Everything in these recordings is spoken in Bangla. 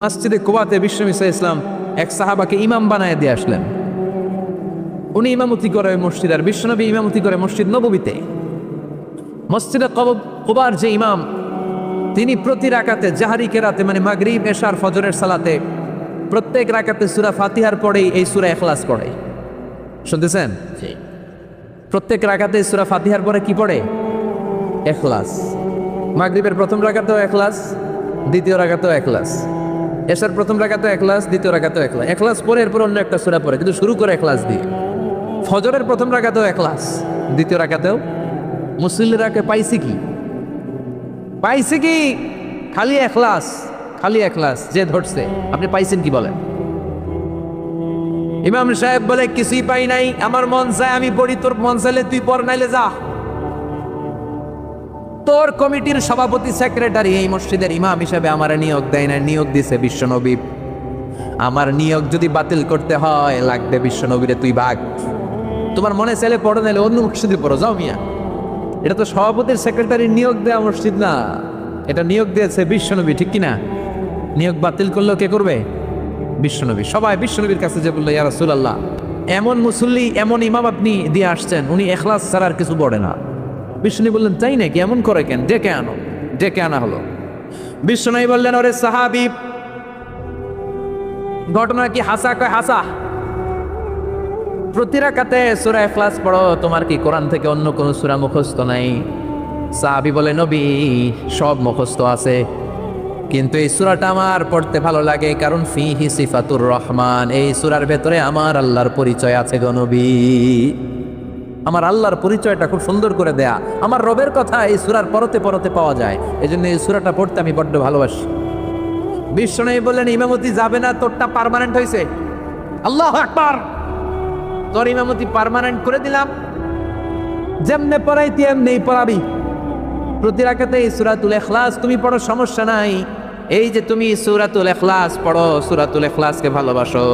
মসজিদে কুবাতে বিশ্বনবী সাল্লাল্লাহু আলাইহি ওয়াসাল্লাম এক সাহাবাকে ইমাম বানায় দিয়ে আসলেন। উনি ইমামতি করে মসজিদ, আর বিশ্বনবী ইমামতি করে মসজিদ নববীতে। মসজিদে কুবার যে ইমাম, তিনি প্রতি রাকাতে জাহারি কেরাতে মানে মাগরিব এশার ফজরের সালাতে প্রত্যেক রাকাতে সূরা ফাতিহার পরেই এই সূরা ইখলাস পড়ে। শুনতেছেন? প্রত্যেক রাকাতে সূরা ফাতিহার পরে কি পড়ে? ইখলাস। মাগরিবের প্রথম রাকাতেও ইখলাস, দ্বিতীয় রাকাতেও ইখলাস, এশার প্রথম রাকাতেও ইখলাস, দ্বিতীয় রাকাতেও ইখলাস। ইখলাস পরে এরপর অন্য একটা সূরা পড়ে, কিন্তু শুরু করে ইখলাস দিয়ে। ফজরের প্রথম রাকাতেও ইখলাস, দ্বিতীয় রাকাতেও। মুসল্লিরাকে পাইছে কি? পাইছে কি? খালি ইখলাস, খালি ইখলাস যে ধরছে। আপনি পাইছেন কি বলেন? ইমাম সাহেব বলে কিছুই পাই নাই, আমার মন চায় আমি পড়ি, তোর মন চাইলে তুই পড়, নাইলে যা। তোর কমিটির সভাপতি সেক্রেটারি এই মসজিদের ইমাম হিসেবে আমার নিয়োগ দেয় না, নিয়োগ দিছে বিশ্বনবী। আমার নিয়োগ যদি বাতিল করতে হয় লাগবে বিশ্বনবীরে তুই ভাগ। তোমার মনে চাইলে পড়ো, নাইলে অন্য মসজিদে পড়ো, যাও মিয়া। এটা তো সভাপতির সেক্রেটারির নিয়োগ দেওয়া মসজিদ না, এটা নিয়োগ দিয়েছে বিশ্বনবী, ঠিক কিনা? নিয়োগ বাতিল করলেও কে করবে? বিশ্বনবী। সবাই বিশ্বনবীর কাছে যে বললো, ইয়া রাসূলুল্লাহ, এমন মুসল্লি এমন ইমাম আপনি দিয়ে আসছেন, উনি ইখলাস ছাড়া আর কিছু পড়ে না। বিষ্ণু বললেন, তাই নাকি? এমন করে কেন? ডেকে আনো। ডেকে আনা হলো। বিষ্ণু বললেন, ওরে সাহাবী, ঘটনা কি হাসা? কয় হাসা। প্রতি রাকাতে সূরা ইখলাস পড়ো, তোমার কি কোরআন থেকে অন্য কোন সূরা মুখস্থ নাই? সাহাবী বলে, নবী, সব মুখস্থ আছে, কিন্তু এই সূরাটা আমার পড়তে ভালো লাগে, কারণ ফিহি সিফাতুর রহমান, এই সূরার ভেতরে আমার আল্লাহর পরিচয় আছে গো নবী। আমার আল্লাহর পরিচয়টা খুব সুন্দর করে দেয়া, আমার রবের কথা এই সূরার পরতে পরতে পাওয়া যায়, এজন্য এই সূরাটা পড়তে আমি বড্ড ভালোবাসি। বিশ্বনবী বললেন, ইমামতি যাবে না, তোরটা পার্মানেন্ট হয়েছে। আল্লাহু আকবার। তোর ইমামতি পার্মানেন্ট করে দিলাম, যেমনে পড়াইতি এমনিই পড়াবি। প্রতি রাকাতে এই সূরাতুল ইখলাস তুমি পড়ো, সমস্যা নাই। এই যে তুমি সূরাতুল ইখলাস পড়ো, সূরাতুল ইখলাসকে ভালোবাসো,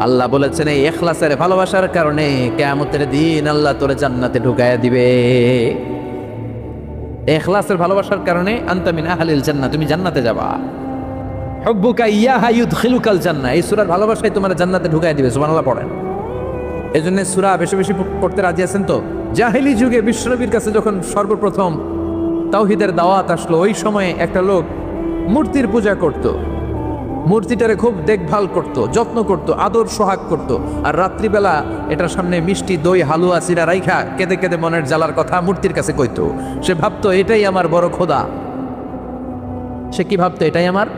আল্লাহ বলেছেন এই ইখলাসের ভালোবাসার কারণে কিয়ামতের দিন আল্লাহ তোরে জান্নাতে ঢুকায়া দিবে। ইখলাসের ভালোবাসার কারণে আনতা মিন আহলিল জান্নাহ, তুমি জান্নাতে যাবা। হুব্বুকা ইয়াহা ইউদখিলুকাল জান্নাহ, এই সূরার ভালোবাসাই তোমার জান্নাতে ঢুকায়া দিবে। সুবহানাল্লাহ পড়েন। এজন্য সূরা বেশি বেশি পড়তে রাজি আছেন তো? জাহেলি যুগে বিশ্বনবীর কাছে যখন সর্বপ্রথম তাওহীদের দাওয়াত আসলো, ওই সময়ে একটা লোক মূর্তির পূজা করত, মূর্তিটারে খুব দেখভাল করত, যত্ন করত, আদর সোহাগ করত, আর রাত্রিবেলা এটার সামনে মিষ্টি দই হালুয়া চিরা রাইখা কেঁদে কেঁদে মনের জ্বালার কথা মূর্তির কাছে কইতো। সে ভাবতো এটাই আমার বড় খোদা। সে কি ভাবতো? এটাই আমার,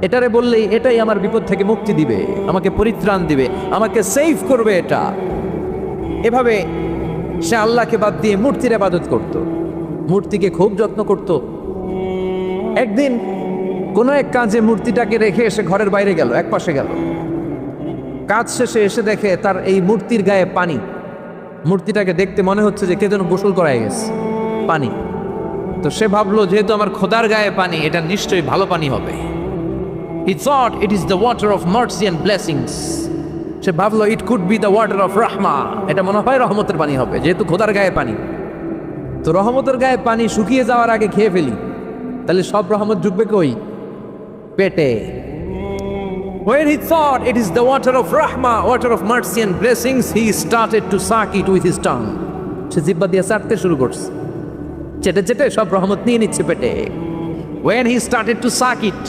এটারে বললেই এটাই আমার বিপদ থেকে মুক্তি দিবে, আমাকে পরিত্রাণ দিবে, আমাকে সেভ করবে এটা। এভাবে সে আল্লাহকে বাদ দিয়ে মূর্তির ইবাদত করত, মূর্তিকে খুব যত্ন করত। একদিন কোনো এক কাজে মূর্তিটাকে রেখে এসে ঘরের বাইরে গেল, এক পাশে গেল। কাজ শেষে এসে দেখে তার এই মূর্তির গায়ে পানি। মূর্তিটাকে দেখতে মনে হচ্ছে যে কে যেন গোসল করায় গেছে, পানি। তো সে ভাবলো, যেহেতু আমার খোদার গায়ে পানি, এটা নিশ্চয়ই ভালো পানি হবে। He thought it is the water of mercy and blessings. সে ভাবলো, it could be the water of rahmah, এটা মনে হয় রহমতের পানি হবে, যেহেতু খোদার গায়ে পানি। তো রহমতের গায়ে পানি শুকিয়ে যাওয়ার আগে খেয়ে ফেলি, তাহলে সব রহমত ঢুকবে কই? পেটে। When he thought it is the water of rahmah, water of mercy and blessings, he started to suck it with his tongue. সে জিহ্বা দিয়ে চাটতে শুরু করছে, চেটে চেটে সব রহমত নিয়ে নিচ্ছে পেটে। When he started to suck it,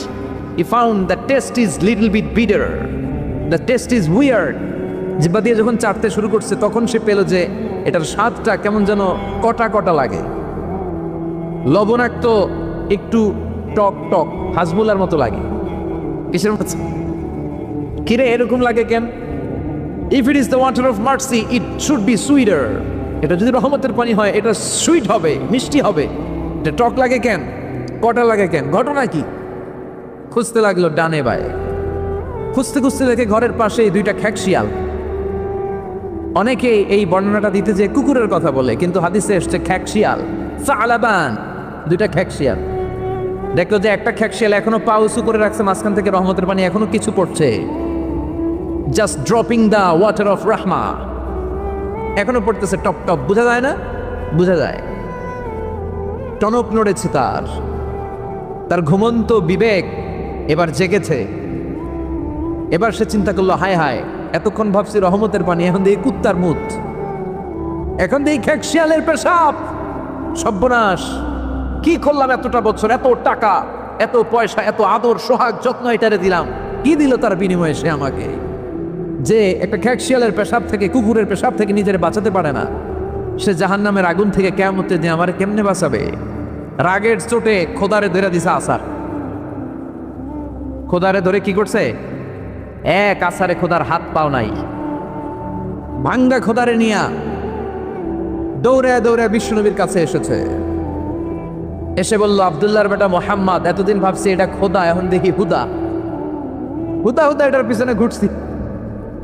he found the taste is little bit bitter, the taste is weird. জিহ্বা দিয়ে যখন চাটতে শুরু করছে, তখন সে পেল যে এটার স্বাদটা কেমন যেন কটা কটা লাগে, লবণাক্ত, একটু টক টক, হাজমুলার মতো লাগে। কিসের মতো? কিরে এরকম লাগে কেন? If it is the water of mercy, it should be sweeter. এটা যদি রহমতের পানি হয়, এটা সুইট হবে, মিষ্টি হবে। এটা টক লাগে কেন? কটা লাগে কেন? ঘটনা কি? খুঁজতে লাগলো ডানে বায়ে, খুঁজতে খুঁজতে দেখে ঘরের পাশে দুইটা খ্যাকশিয়াল। অনেকে এই বর্ণনাটা দিতে যে কুকুরের কথা বলে, কিন্তু হাদিসে এসছে খ্যাকশিয়াল, সালাবান, দুইটা খ্যাকশিয়াল। দেখলো যে একটা খ্যাকশিয়াল এখনো পা উঁচু করে রাখছে, মাঝখান থেকে রহমতের পানি এখনো কিছু পড়ছে, just dropping the water of Rahma, এখনো পড়তেছে টপ টপ। বোঝা যায় না? বোঝা যায়। টনক নড়েছে তার ঘুমন্ত বিবেক এবার জেগেছে। এবার সে চিন্তা করলো, হায় হায়, এতক্ষণ ভাবছি রহমতের পানি, এখন দিয়ে কুত্তার মুত, এখন দিয়ে খেক শিয়ালের পেশাব, সর্বনাশ, কি করলাম এতটা বছর, এত টাকা, এত পয়সা, এত আদর সোহাগ যত্ন এটারে দিলাম, কি দিল তার বিনিময়ে সে আমাকে? যে একটা খেক শিয়ালের পেশাব থেকে, কুকুরের পেশাব থেকে নিজের বাঁচাতে পারে না, সে জাহান্নামের আগুন থেকে কিয়ামতের দিন আমার কেমনে বাঁচাবে? রাগের চোটে খোদারে ধরে দিছে আসার। খোদারে ধরে কি করছে? এক আসারে খোদার হাত পাও নাই, ভাঙ্গা খোদারে নিয়া দৌড়ে দৌড়ে বিশ্বনবীর কাছে এসেছে। এসে বলল, আব্দুল্লাহর বেটা মোহাম্মদ, এতদিন ভাবছি এটা খোদা, এখন দেখি হুদা। হুদা হুদা এটার পিছনে ঘুরছি,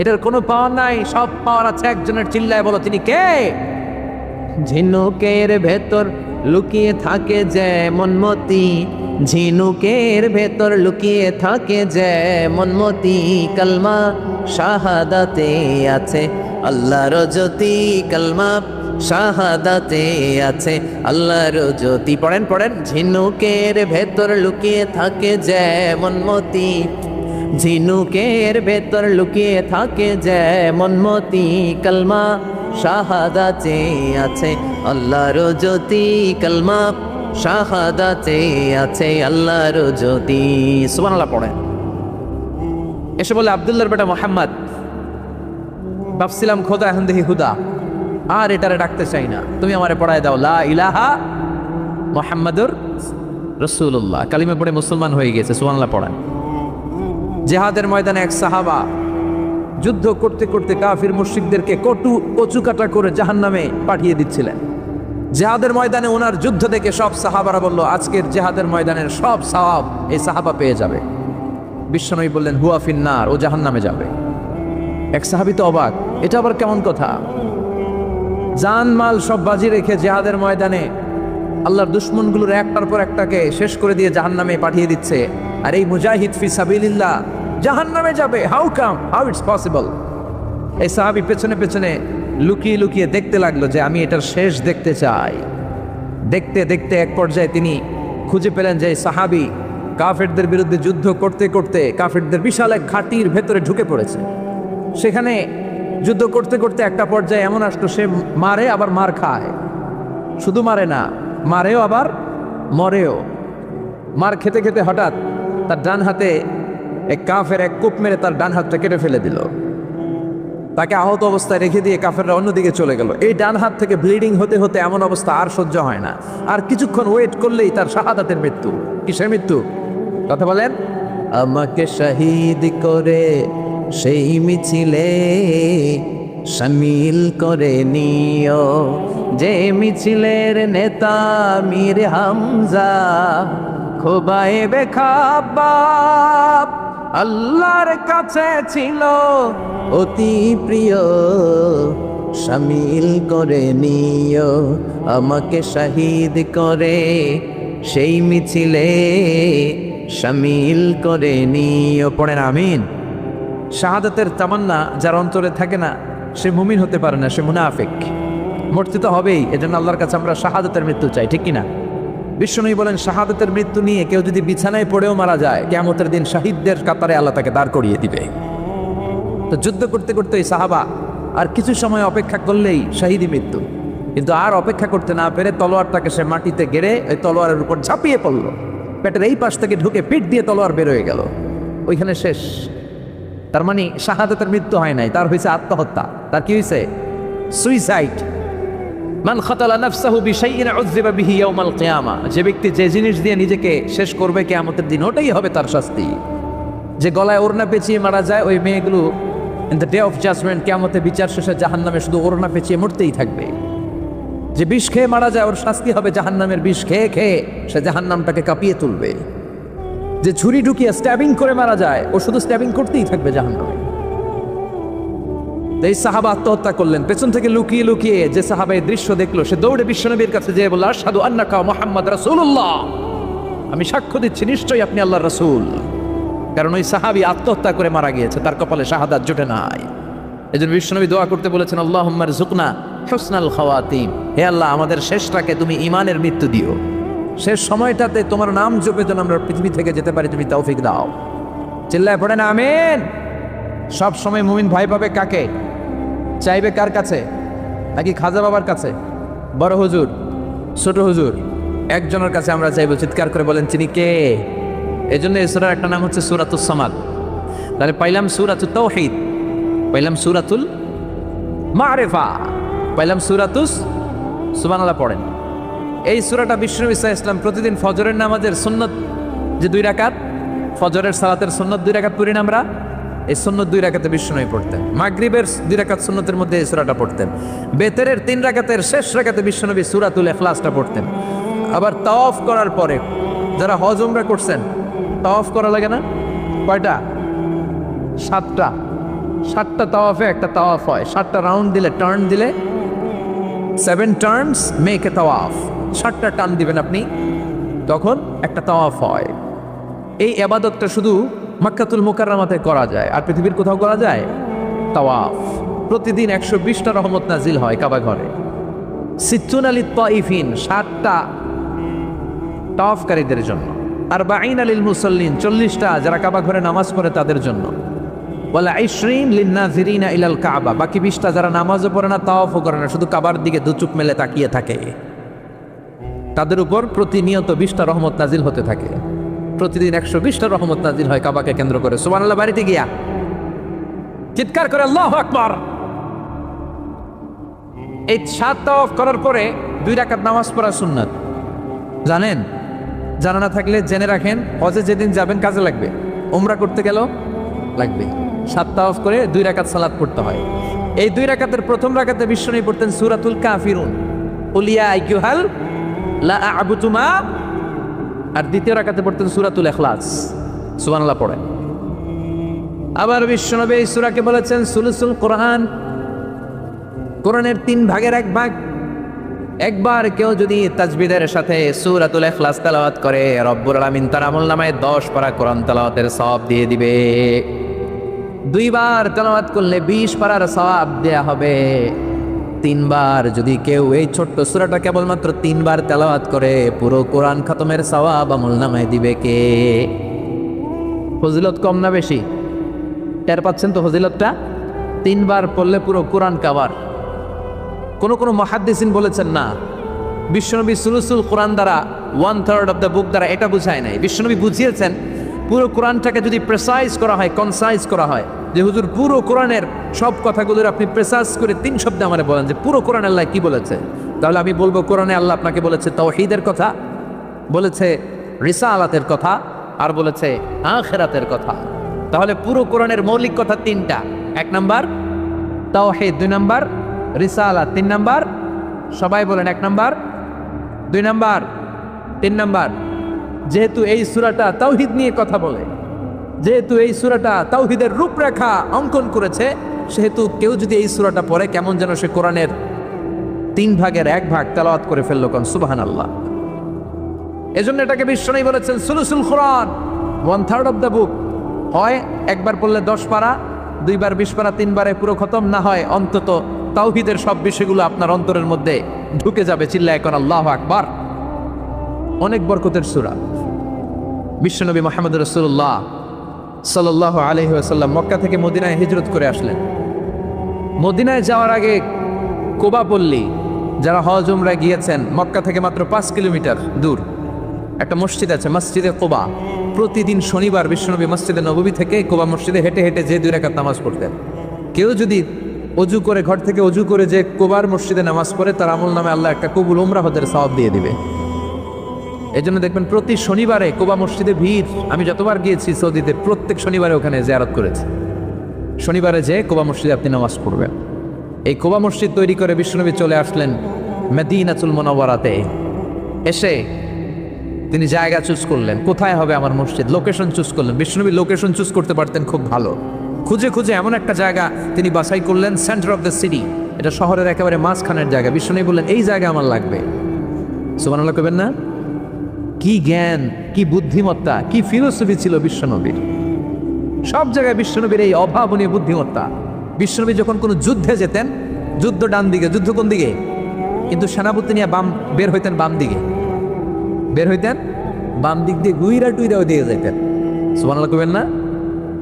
এটার কোনো পাওয়ার নাই, সব পাওয়ার আছে একজনের। চিল্লায় বলো, তিনি কে? ঝিনুকের ভেতর লুকিয়ে থাকে যেমন মতি, ঝিনুকের ভেতর লুকিয়ে থাকে যেমন মতি, কালমা শাহাদাতে আছে আল্লাহর জ্যোতি, কালমা শাহাদাতে আছে আল্লাহর জ্যোতি। পড়েন পড়েন, ঝিনুকের ভেতর লুকিয়ে থাকে যেমন মতি, ঝিনুকের ভেতর লুকিয়ে থাকে যেমন মতি, কালমা শাহাদাতে আছে আল্লাহর জ্যোতি, কালমা শাহাদাতে আছে আল্লাহর জ্যোতি। সুবহানাল্লাহ পড়েন। এসে বলে, আব্দুল্লাহর বেটা মোহাম্মদ, ভাবছিলাম খোদা, এখন দেখি হুদা, আর এটারে ডাকতে চাই না, তুমি আমারে পড়ায় দাও লা ইলাহা মুহাম্মাদুর রাসূলুল্লাহ। কালিমা পড়ে মুসলমান হয়ে গেছে। সুবহানাল্লাহ পড়েন। জিহাদের ময়দানে এক সাহাবা যুদ্ধ করতে করতে কাফির মুশরিকদেরকে কচু কাটা করে জাহান্নামে পাঠিয়ে দিচ্ছিলেন। জিহাদের ময়দানে ওনার যুদ্ধ দেখে সব সাহাবারা বলল, আজকের জিহাদের ময়দানের সব সওয়াব এই সাহাবা পেয়ে যাবে। বিশ্বনবী বললেন, হুয়া ফিন্নার, ও জাহান্নামে যাবে। এক সাহাবী তো অবাক, এটা আবার কেমন কথা? জান মাল সব বাজি রেখে জিহাদের ময়দানে আল্লাহর দুশমনগুলোর একটার পর একটাকে শেষ করে দিয়ে জাহান্নামে পাঠিয়ে দিচ্ছে, আর এই মুজাহিদ ফি সাবিলিল্লাহ জাহান্নামে যাবে? How come, how it's possible? এই সাহাবী পেছনে পেছনে লুকিয়ে লুকিয়ে দেখতে লাগলো যে আমি এটার শেষ দেখতে চাই। দেখতে দেখতে এক পর্যায়ে তিনি খুঁজে পেলেন যে সাহাবী কাফেরদের বিরুদ্ধে যুদ্ধ করতে করতে কাফেরদের বিশাল এক ঘাটির ভেতরে ঢুকে পড়েছে। সেখানে যুদ্ধ করতে করতে একটা পর্যায়ে এমন আসলো, সে মারে আবার মার খায়, শুধু মারে না, মারেও আবার মরেও। মার খেতে খেতে হঠাৎ তার ডান হাতে এক কাফের এক কূপ মেরে তার ডান হাতটা কেটে ফেলে দিল। তাকে আহত অবস্থায় রেখে দিয়ে কাফেররা অন্যদিকে চলে গেল। এই ডান হাত থেকে ব্লিডিং হতে হতে এমন অবস্থা আর সহ্য হয় না, আর কিছুক্ষণ ওয়েট করলেই তার শাহাদাতের মৃত্যু। কিসের মৃত্যু? কথা বলেন। আমাকে শহীদ করে সেই মিছিলে শামিল করে নিও, যে মিছিলের নেতা মীর হামজা, খোবায়েবে খাব্বাব আল্লাহর কাছে ছিল অতি প্রিয়, শামিল করে নিও আমাকে শহীদ করে সেই মিছিলে শামিল করে নিও। পড়েন আমিন। শাহাদাতের তামান্না যার অন্তরে থাকে না, সে মুমিন হতে পারে না, সে মুনাফিক। মরতে তো হবেই, এজন্য আল্লাহর কাছে আমরা শাহাদাতের মৃত্যু চাই, ঠিক কিনা? বিশ্বনবী বলেন, শাহাদাতের মৃত্যু নিয়ে কেউ যদি বিছানায় পড়েও মারা যায়, কিয়ামতের দিন শহীদদের কাতারে আল্লাহ তাকে দাঁড় করিয়ে দিবে। তো যুদ্ধ করতে করতে এই সাহাবা আর কিছু সময় অপেক্ষা করলেই শহীদি মৃত্যু, কিন্তু আর অপেক্ষা করতে না পেরে তলোয়ারটাকে সে মাটিতে গেড়ে ওই তলোয়ারের উপর ঝাঁপিয়ে পড়লো। পেটের এই পাশ থেকে ঢুকে পিঠ দিয়ে তলোয়ার বের হয়ে গেল, ওইখানে শেষ। তার মানে শাহাদাতের মৃত্যু হয় নাই, তার হয়েছে আত্মহত্যা। তার কি হয়েছে? সুইসাইড। মান খাতালা নাফসাহু বিশাইইন উযযিবা বিহি ইয়াউমাল কিয়ামা। যে ব্যক্তি যে জিনিস দিয়ে নিজেকে শেষ করবে কিয়ামতের দিন, ওটাই হবে তার শাস্তি। যে গলায় ওড়না পেঁচিয়ে মারা যায়, ওই মেয়েগুলো in the day of judgement, কিয়ামতে বিচার শেষে জাহান্নামে শুধু ওড়না পেঁচিয়ে মরতেই থাকবে। যে বিষ খেয়ে মারা যায়, ওর শাস্তি হবে জাহান্নামের বিষ খেয়ে খেয়ে সে জাহান্নামটাকে কাঁপিয়ে তুলবে। যে ছুরি ঢুকিয়ে স্ট্যাবিং করে মারা যায়, ও শুধু স্ট্যাবিং করতেই থাকবে জাহান্নামে। এই সাহাবা আত্মহত্যা করলেন। পেছন থেকে লুকিয়ে লুকিয়ে যে সাহাবা এই দৃশ্য দেখলো, সে দৌড়ে বিশ্বনবীর কাছে যেয়ে বলল, আশহাদু আন্নাকা মুহাম্মাদ রাসূলুল্লাহ, আমি সাক্ষ্য দিচ্ছি নিশ্চয়ই আপনি আল্লাহর রাসূল। কারণ ওই সাহাবী আত্মহত্যা করে মারা গিয়েছে, তার কপালে শাহাদাত জুটে নাই। এজন্য বিশ্বনবী দোয়া করতে বলেছেন, আল্লাহুম্মা রযুকনা হুসনাল খাওয়াতিম, হে আল্লাহ আমাদের শেষটাকে তুমি ঈমানের মৃত্যু দিও। শেষ সময়টাতে তোমার নাম জপে যেন আমরা পৃথিবী থেকে যেতে পারি, তুমি তৌফিক দাও। চিল্লায় পড়েন আমিন। সব সময় মুমিন ভয় পাবে কাকে? চাইবে কার কাছে? নাকি খাজা বাবার কাছে, বড় হুজুর, ছোট হুজুর? একজনের কাছে আমরা চাইবো। চিৎকার করে বলেন তিনি কে? এই জন্য এই সূরার একটা নাম হচ্ছে সূরাতুস সামাদ। তাহলে পাইলাম সূরাতুত তাওহীদ, পাইলাম সূরাতুল মারিফা, পাইলাম সূরাতুস সুবহানাল্লাহ। পড়েন এই সূরাটা বিশ্বনবী সাল্লাল্লাহু আলাইহি ওয়াসাল্লাম প্রতিদিন ফজরের নামাজের সুন্নত যে 2 রাকাত, ফজরের সালাতের সুন্নত 2 রাকাত পড়ি না আমরা, এই সুন্নত 2 রাকাতে বিশ্বনবী পড়তেন। মাগরিবের 2 রাকাত সুন্নতের মধ্যে এই সূরাটা পড়তেন। বেতেরের 3 রাকাতের শেষ রাকাতে বিশ্বনবী সূরাতুল ইখলাসটা পড়তেন। আবার তাওয়াফ করার পরে যারা হজ উমরা করছেন, তাওয়াফ করা লাগে না? কয়টা? 7টা। 7টা তাওয়াফে একটা তাওয়াফ হয়। 7টা রাউন্ড দিলে, টার্ন দিলে 7 টার্নস মেক এ তাওয়াফ। 7টা টার্ন দিবেন আপনি, তখন একটা তাওয়াফ হয়। এই ইবাদতটা শুধু মক্কাতুল মুকাররমাতে করা যায়, আর পৃথিবীর কোথাও করা যায়? তাওয়াফ। প্রতিদিন 120টা রহমত নাজিল হয় কাবা ঘরে। সিত্তুন আলিত তাইফিন, 7টা তাওয়াফকারীদের জন্য। আর বাঈন আলিল মুসাল্লিন, 40টা যারা কাবা ঘরে নামাজ পড়ে তাদের জন্য। ওয়ালা 20 লিন্নাযিরিনা ইলাল কাবা, বাকি 20টা যারা নামাজও পড়ে না, তাওয়াফও করে না, শুধু কাবার দিকে দু চোখ মেলে তাকিয়ে থাকে, তাদের উপর প্রতিনিয়ত 20টা রহমত নাজিল হতে থাকে। প্রতিদিন 120টা রহমত নাজিল হয় কাবাকে কেন্দ্র করে। সুবহানাল্লাহ। বাড়িতে গিয়া চিৎকার করে আল্লাহু আকবার। এই 7 তাওয়াফ করার পরে 2 রাকাত নামাজ পড়া সুন্নাত। জানেন? জানা না থাকলে জেনে রাখেন, হজে যেদিন যাবেন কাজে লাগবে, উমরা করতে গেলেও লাগবে। 7 তাওয়াফ করে 2 রাকাত সালাত পড়তে হয়। এই 2 রাকাতের প্রথম রাকাতে বিশ্বনবী পড়তেন সূরাতুল কাফিরুন, কুল ইয়া আইয়ুহাল লা আ'বুদু মা, আর দ্বিতীয় রাকাতে পড়তেন সূরাতুল ইখলাস। সুবহানাল্লাহ পড়েন। আবার বিশ্বনবী এই সূরাকে বলেছেন সুলুসুল কোরআন, কোরআনের 3 ভাগের 1 ভাগ। একবার কেউ যদি তাজবিদের সাথে সূরাতুল ইখলাস তেলাওয়াত করে, রব্বুল আলামিন তার আমলনামায় 10 পারা কোরআন তেলাওয়াতের সওয়াব দিয়ে দিবে। 2 বার তেলাওয়াত করলে 20 পারার সওয়াব দেয়া হবে। 3 বার যদি কেউ এই ছোট্ট সূরাটা কেবলমাত্র 3 বার তেলাওয়াত করে, পুরো কোরআন খতমের সওয়াব আমলনামায় দিবে কে? ফজিলত কম না বেশি? টের পাচ্ছেন তো ফজিলতটা? 3 বার পড়লে পুরো কোরআন কাভার। কোন মুহাদ্দিসিন বলেছেন না, বিশ্বনবী সুলুসুল কোরআন দ্বারা 1/3 অফ দ্য বুক দ্বারা এটা বুঝায় নাই। বিশ্বনবী বুঝিয়েছেন পুরো কোরআনটাকে যদি প্রেসাইজ করা হয়, কনসাইজ করা হয়, যে হুজুর পুরো কোরআনের সব কথাগুলোর আপনি প্রেসাইজ করে 3 শব্দে আমারে বলেন যে পুরো কোরআন আল্লাহ কি বলেছে, তাহলে আমি বলবো কোরআনে আল্লাহ আপনাকে বলেছে তাওহীদের কথা, বলেছে রিসালাতের কথা, আর বলেছে আখিরাতের কথা। তাহলে পুরো কোরআনের মৌলিক কথা 3টা। 1 নাম্বার তাওহীদ, 2 নাম্বার রিসালাত, 3 নাম্বার সবাই বলেন 1 নাম্বার, 2 নাম্বার, 3 নাম্বার। যেহেতু এই সূরাটা তাওহীদ নিয়ে কথা বলে, যেহেতু এই সূরাটা তাওহীদের রূপরেখা অঙ্কন করেছে, সেহেতু কেউ যদি এই সূরাটা পড়ে কেমন যেন সে কোরআনের 3 ভাগের 1 ভাগ তেলাওয়াত করে ফেললো। কোন সুবহানাল্লাহ। এজন্য এটাকে বিশ্বনবী বলেছেন সুলুসুল কোরআন, 1/3 অফ দ্য বুক। হয় একবার পড়লে 10 পারা, 2 বার 20 পারা, 3 বারে পুরো খতম, না হয় অন্তত তাওহীদের সব বিষয়গুলো আপনার অন্তরের মধ্যে ঢুকে যাবে। চিল্লায় কোন আল্লাহু আকবার। অনেক বরকতের সূরা। বিশ্বনবী মুহাম্মদ রাসূলুল্লাহ সাল্লাল্লাহু আলাইহি ওয়াসাল্লাম মক্কা থেকে মদিনায় হিজরত করে আসলেন। মদিনায় যাওয়ার আগে কুবা পল্লী, যারা হজ উমরা গিয়েছেন, মক্কা থেকে মাত্র 5 কিলোমিটার দূর একটা মসজিদ আছে, মসজিদে কুবা। প্রতিদিন শনিবার বিশ্বনবী মসজিদে নববী থেকে কুবা মসজিদে হেঁটে হেঁটে যে 2 রাকাত নামাজ পড়তেন। কেউ যদি অজু করে, ঘর থেকে অজু করে যে কুবার মসজিদে নামাজ পড়ে, তার আমল নামে আল্লাহ একটা কবুল উমরা হজের সওয়াব দিয়ে দিবে। এই জন্য দেখবেন প্রতি শনিবারে কুবা মসজিদে ভিড়। আমি যতবার গিয়েছি সৌদিতে, প্রত্যেক শনিবারে ওখানে জিয়ারত করেছি। শনিবারে যে কুবা মসজিদে আপনি নামাজ পড়বেন। এই কুবা মসজিদ তৈরি করে বিশ্বনবী চলে আসলেন মদিনাতুল মুনাওয়ারাতে। এসে তিনি জায়গা চুজ করলেন, কোথায় হবে আমার মসজিদ, লোকেশন চুজ করলেন। বিশ্বনবী লোকেশন চুজ করতে পারতেন খুব ভালো। খুঁজে খুঁজে এমন একটা জায়গা তিনি বাছাই করলেন, সেন্টার অফ দ্য সিটি, এটা শহরের একেবারে মাঝখানের জায়গা। বিশ্বনবী বললেন এই জায়গা আমার লাগবে। সুবহানাল্লাহ কইবেন না? কি জ্ঞান, কি বুদ্ধিমত্তা, কি ফিলোসফি ছিল বিশ্বনবীর। সব জায়গায় বিশ্বনবীর এই অভাবনীয় বুদ্ধিমত্তা। বিশ্বনবী যখন কোনো যুদ্ধে যেতেন, যুদ্ধ ডান দিকে, যুদ্ধ কোন দিকে, কিন্তু সেনাপতি নিয়ে বের হইতেন বাম দিকে। বের হইতেন, বাম দিক দিয়ে গুইরা টুইরাও দিয়ে যেতেন। সুবহানাল্লাহ কইবেন না?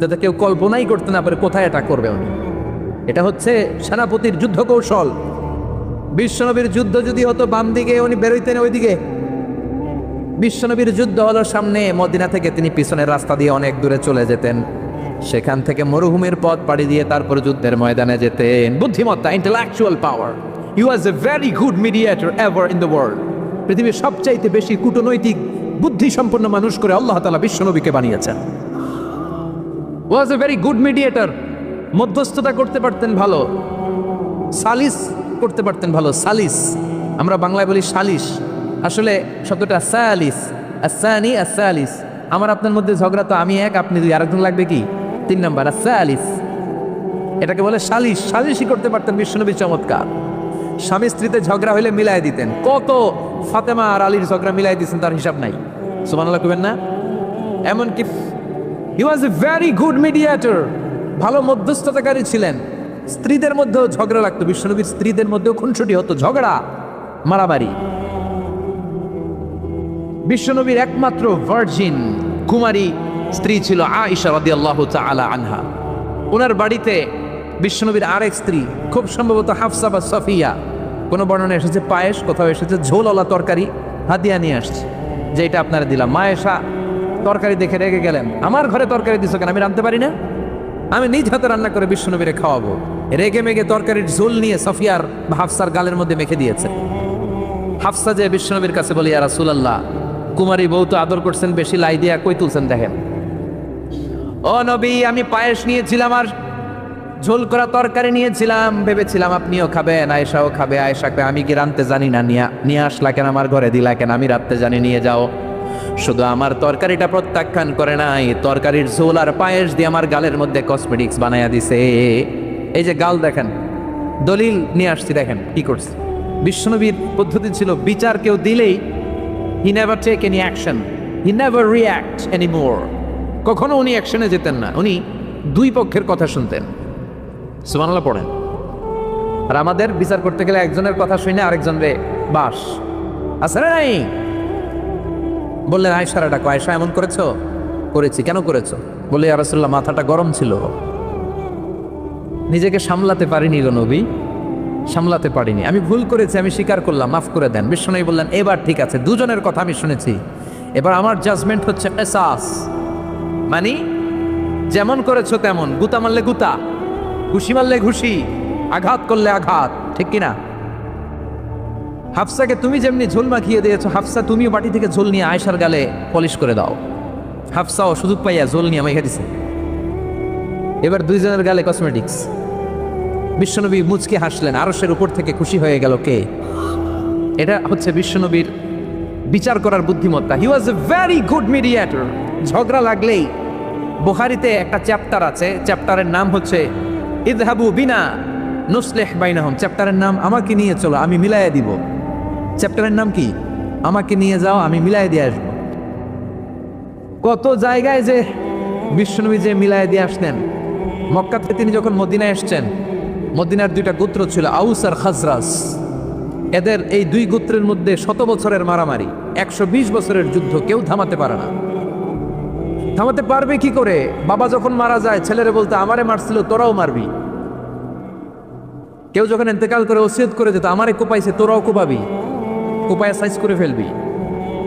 যাতে কেউ কল্পনাই করতে না পারে কোথায় এটা করবে উনি। এটা হচ্ছে সেনাপতির যুদ্ধ কৌশল। বিশ্বনবীর যুদ্ধ যদি হতো বাম দিকে, উনি বেরোইতেন ওইদিকে। বিশ্বনবীর যুদ্ধ হলো সামনে, মদিনা থেকে তিনি পিছনের রাস্তা দিয়ে অনেক দূরে চলে যেতেন, সেখান থেকে মরুভূমির পথ পাড়ি দিয়ে তারপর যুদ্ধের ময়দানে যেতেন। বুদ্ধিমত্তা, intellectual power. He was a very good mediator ever in the world. পৃথিবীর সবচাইতে বেশি কূটনৈতিক বুদ্ধি সম্পন্ন মানুষ করে আল্লাহ তাআলা বিশ্বনবীকে বানিয়েছেন। ওয়াজ এ ভেরি গুড মিডিয়েটর। মধ্যস্থতা করতে পারতেন ভালো, সালিস করতে পারতেন ভালো। সালিস আমরা বাংলায় বলি সালিস, আসলে শব্দটা সালিস, আসানি আসালিস। আমার আপনার মধ্যে ঝগড়া তো আমি এক, আপনি দুই, আরেকজন লাগবে কি? 3 নাম্বার আসালিস। এটাকে বলে সালিস। সালিসই করতে পারতেন বিশ্বনবী, চমৎকার। স্বামী স্ত্রীতে ঝগড়া হইলে মিলাই দিতেন। কত ফাতেমা আর আলীর ঝগড়া মিলাই দিয়েছেন তার হিসাব নাই। সুবহানাল্লাহ কইবেন না? এমনকি হি ওয়াজ এ ভেরি গুড মিডিয়েটর, ভালো মধ্যস্থতাকারী ছিলেন। স্ত্রীদের মধ্যেও ঝগড়া লাগতো, বিশ্বনবীর স্ত্রীদের মধ্যেও খুনসুটি হতো, ঝগড়া মারামারি। বিশ্বনবীর একমাত্র ভার্জিন কুমারী স্ত্রী ছিল আয়েশা রাদিয়াল্লাহু তাআলা আনহা। ওনার বাড়িতে বিশ্বনবীর আরেক স্ত্রী, খুব সম্ভবত হাফসা বা সফিয়া, কোনো বর্ণনা এসেছে পায়েস, কোথাও এসেছে ঝোলওয়ালা তরকারি হাদিয়া নিয়ে আসছে, যে এটা আপনারা দিলাম। মায়েশা তরকারি দেখে রেগে গেলেন, আমার ঘরে তরকারি দিছো কেন? আমি রাঁধতে পারি না? আমি নিজ হাতে রান্না করে বিশ্বনবীরে খাওয়াবো। রেগে মেগে তরকারির ঝোল নিয়ে সফিয়ার বা হাফসার গালের মধ্যে মেখে দিয়েছে। হাফসা যে বিশ্বনবীর কাছে বলি, ইয়া রাসূলুল্লাহ, কুমারী বউ তো আদর করছেন বেশি, লাই দিয়া কই তুলছেন দেখেন। ও নবী, আমি পায়েস নিয়েছিলাম আর ঝোল করা তরকারি নিয়েছিলাম, ভেবেছিলাম আপনিও খাবেন, আয়েশাও খাবে। আয়েশাকে আমি কি রাঁধতে জানি না, নিয়ে আসলা কেন আমার ঘরে, দিলা কেন? আমি রাঁধতে জানি, নিয়ে যাও। শুধু আমার তরকারিটা প্রত্যাখ্যান করে নাই, তরকারির ঝোল আর পায়েস দিয়ে আমার গালের মধ্যে কসমেটিক্স বানাইয়া দিছে। এই যে গাল দেখেন, দলিল নিয়ে আসছি, দেখেন কি করছে। বিশ্বনবীর পদ্ধতি ছিল, বিচার কেউ দিলেই he never take any action, he never react anymore. কখনো উনি অ্যাকশনে যেতেন না, উনি দুই পক্ষের কথা শুনতেন। সুবহানাল্লাহ পড়েন। আর আমাদের বিচার করতে গেলে একজনের কথা শুনে আরেকজনরে বাস আছে না নাই? বললেন আয়েশার ডাকো, আয়েশা এমন করেছো? করেছি। কেন করেছো? বলে ইয়া রাসূলুল্লাহ, মাথাটা গরম ছিল, নিজেকে সামলাতে পারিনি গো নবী, সামলাতে পারিনি, আমি ভুল করেছি, আমি স্বীকার করলাম, মাফ করে দেন। বিশ্বনবী বললেন, এবার ঠিক আছে, দুজনের কথা আমি শুনেছি, এবার আমার জাজমেন্ট হচ্ছে কিসাস, মানে যেমন করেছো তেমন, গুতা মারলে গুতা, ঘুষি মারলে ঘুষি, আঘাত করলে আঘাত, ঠিক কিনা? হাফসাকে তুমি যেমনি ঝোল মাখিয়ে দিয়েছো, হাফসা তুমিও বাটি থেকে ঝোল নিয়ে আয়েশার গালে পলিশ করে দাও। হাফসাও সুযোগ পাইয়া ঝোল নিয়ে মাইখা দিছে। এবার দুইজনের গালে কসমেটিক্স। বিশ্বনবী মুচকে হাসলেন, আরশের উপর থেকে খুশি হয়ে গেল কে? এটা হচ্ছে বিশ্বনবীর বিচার করার বুদ্ধিমত্তা। হি ওয়াজ এ ভেরি গুড মিডিয়েটর। ঝগড়া লাগলেই, বুখারীতে একটা চ্যাপ্টার আছে, চ্যাপ্টারের নাম হচ্ছে ইযহাবু বিনা নুসলিহ বাইনাহুম। চ্যাপ্টারের নাম আমাকে নিয়ে চলো, আমি মিলাইয়া দিব। চ্যাপ্টারের নাম কি? আমাকে নিয়ে যাও, আমি মিলাই দিয়ে আসবো। কত জায়গায় যে বিশ্বনবী যে মিলাই দিয়ে আসলেন। মক্কা থেকে তিনি যখন মদিনায় এসছেন, মদিনার দুইটা গোত্র ছিল, আউস আর খাজরাজ। এদের এই দুই গোত্রের মধ্যে 100 বছরের মারামারি, 120 বছরের যুদ্ধ, কেউ থামাতে পারে না। থামাতে পারবে কি করে? বাবা যখন মারা যায়, ছেলেরে বলতে আমারে মারছিল, তোরাও মারবি। কেউ যখন ইন্তেকাল করে ওসিয়ত করে যেত, আমারে কোপাইছে, তোরাও কোপাবি, কোপায় সাইজ করে ফেলবি।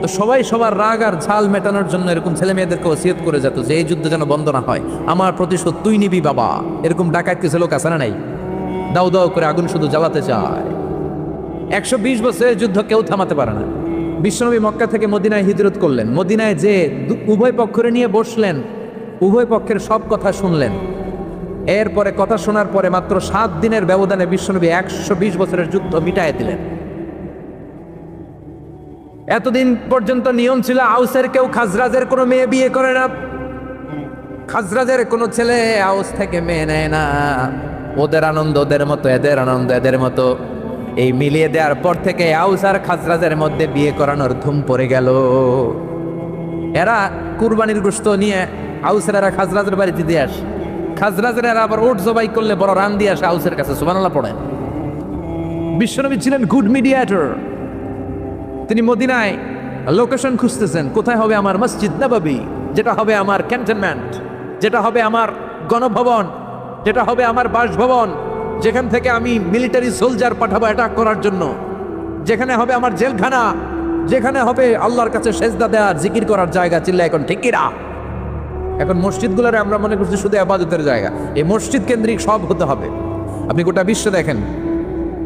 তো সবাই সবার রাগ আর ঝাল মেটানোর জন্য এরকম ছেলে মেয়েদেরকে ওসিয়ত করে যেত যে এই যুদ্ধ যেন বন্ধ না হয়, আমার প্রতিশোধ তুই নিবি বাবা। এরকম ডাকাত কিছু লোক আছে না নাই? দাও দাও করে আগুন শুধু জ্বালাতে চায়। 120 বছরের যুদ্ধ কেউ থামাতে পারে না। বিশ্বনবী মক্কা থেকে মদিনায় হিজরত করলেন। মদিনায় যে উভয় পক্ষরে নিয়ে বসলেন, উভয় পক্ষের সব কথা শুনলেন। এরপরে কথা শোনার পরে মাত্র 7 দিনের ব্যবধানে বিশ্বনবী 120 বছরের যুদ্ধ মিটায় দিলেন। এতদিন পর্যন্ত নিয়ম ছিল, আউসের কেউ খাজরাজের কোনো মেয়ে বিয়ে করে না, খাজরাজের কোনো ছেলে আউস থেকে মেয়ে নেয় না। ওদের আনন্দ ওদের মতো, এদের আনন্দ এদের মতো। এই মিলিয়ে দেওয়ার পর থেকে আউস আর খাজরাজের মধ্যে বিয়ে করানোর ধুম পড়ে গেল। এরা কুরবানির গোশত নিয়ে আউসেরা খাজরাজের বাড়িতে দিয়ে আসে, খাজরাজের আবার ওট জবাই করলে বড় রান দিয়ে আসে আউসের কাছে। সুবহানাল্লাহ পড়েন। বিশ্বনবী ছিলেন গুড মিডিয়েটর। তিনি মদিনায় লোকেশন খুঁজতেছেন, কোথায় হবে আমার মসজিদ নববী, যেটা হবে আমার ক্যান্টনমেন্ট, যেটা হবে আমার গণভবন, যেটা হবে আমার বাসভবন, যেখান থেকে আমি মিলিটারি সোলজার পাঠাবো অ্যাটাক করার জন্য, যেখানে হবে আমার জেলখানা, যেখানে হবে আল্লাহর কাছে সেজদা দেওয়ার জিকির করার জায়গা। চিল্লা এখন ঠিক কিনা? এখন মসজিদগুলোরে আমরা মনে করছি শুধু ইবাদতের জায়গা। এই মসজিদ কেন্দ্রিক সব হতে হবে। আপনি গোটা বিশ্ব দেখেন,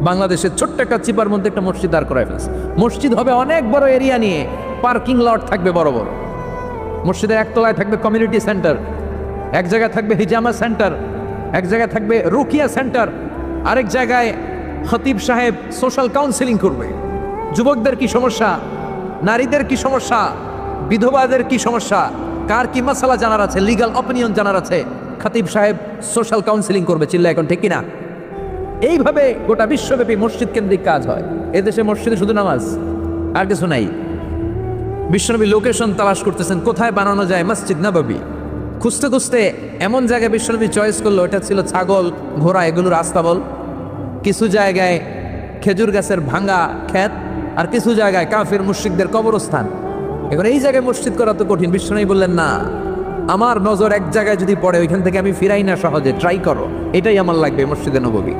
বাংলাদেশের ছোট্ট একটা চিপার মধ্যে একটা মসজিদ দাঁড় করায় ফেলছে। মসজিদ হবে অনেক বড় এরিয়া নিয়ে, পার্কিং লট থাকবে বড় বড়। মসজিদের একতলায় থাকবে কমিউনিটি সেন্টার, এক জায়গায় থাকবে হিজামা সেন্টার, এক জায়গায় থাকবে রুকিয়া সেন্টার, আরেক জায়গায় খতিব সাহেব সোশ্যাল কাউন্সিলিং করবে। যুবকদের কি সমস্যা, নারীদের কি সমস্যা, বিধবাদের কি সমস্যা, কার কি মাসালা জানার আছে, লিগাল অপিনিয়ন জানার আছে, খতিব সাহেব সোশ্যাল কাউন্সিলিং করবে। চিল্লা এখন ঠিক কিনা? এইভাবে গোটা বিশ্বব্যাপী মসজিদ কেন্দ্রিক কাজ হয়। এদেশে মসজিদে শুধু নামাজ, আর কিছু নাই। বিশ্বনবী লোকেশন তালাশ করতেছেন, কোথায় বানানো যায় মসজিদ নববী। খুঁজতে খুঁজতে এমন জায়গায় বিশ্বনবী চয়েস করলো, এটা ছিল ছাগল ঘোড়া এগুলোর আস্তাবল। কিছু জায়গায় খেজুর গাছের ভাঙা ক্ষেত, আর কিছু জায়গায় কাফির মুশরিকদের কবরস্থান। এখন এই জায়গায় মসজিদ করা তো কঠিন। বিশ্বনবী বললেন, না, আমার নজর এক জায়গায় যদি পড়ে ওইখান থেকে আমি ফিরাই না সহজে, ট্রাই করো, এটাই আমার লাগবে মসজিদে নববী।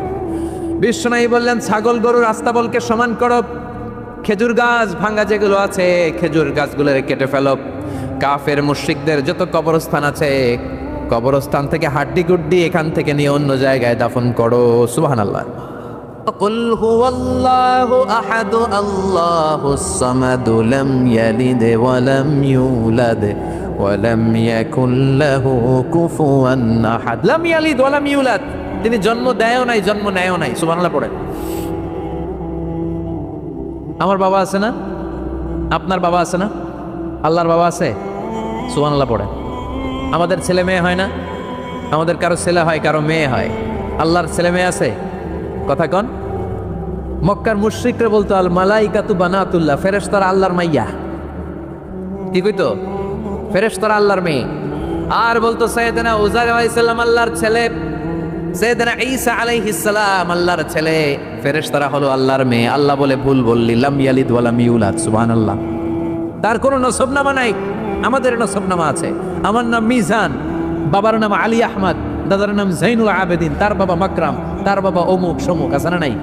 বিশ্বনবী বললেন, ছাগল গরুর আস্তাবলকে সমান করো, খেজুর গাছ ভাঙ্গা যেগুলো আছে খেজুর গাছগুলো কেটে ফেলো, কাফের মুশরিকদের যত কবরস্থান আছে কবরস্থান থেকে হাড্ডি গুড্ডি এখান থেকে নিয়ে অন্য জায়গায় দাফন করো। সুবহানাল্লাহ। قل هو الله أحد الله الصمد لم يلد ولم يولد ولم يكن له كفوا أحد لم يلد ولم يولد। তিনি জন্ম দেয়ও নাই, জন্ম নেয়ও নাই। সুবহানাল্লাহ পড়েন। আমার বাবা আছে না? আপনার বাবা আছে না? আল্লাহর বাবা আছে? সুবহানাল্লাহ পড়েন। আমাদের ছেলে মেয়ে হয় না? আমাদের কারো ছেলে হয়, কারো মেয়ে হয়। আল্লাহর ছেলে মেয়ে আছে? কথা কন। মক্কার মুশরিকরা বলতো আল মালাইকাতু বানাতুল্লাহ, ফেরেশতারা আল্লাহর মাইয়া। কি কইতো? ফেরেশতারা আল্লাহর মেয়ে। আর বলতো সাইয়েদনা উযাইর আলাইহিস সালাম আল্লাহর ছেলে, সাইয়েদনা ঈসা আলাইহিস সালাম আল্লাহর ছেলে, ফেরেশতারা হলো আল্লাহর মেয়ে। আল্লাহ বলে ভুল বললি, লাম ইয়ালিদ ওয়া লাম ইউলাদ। সুবহানাল্লাহ। তার কোনো নসবনামা নাই, আমাদের নসবনামা আছে। আমার নাম মিজান, বাবার নাম আলী আহমদ, দাদার নাম জাইনুল আবেদিন, তার বাবা মাকরাম, তার বাবা অমুক সমুক। আছে না নাই?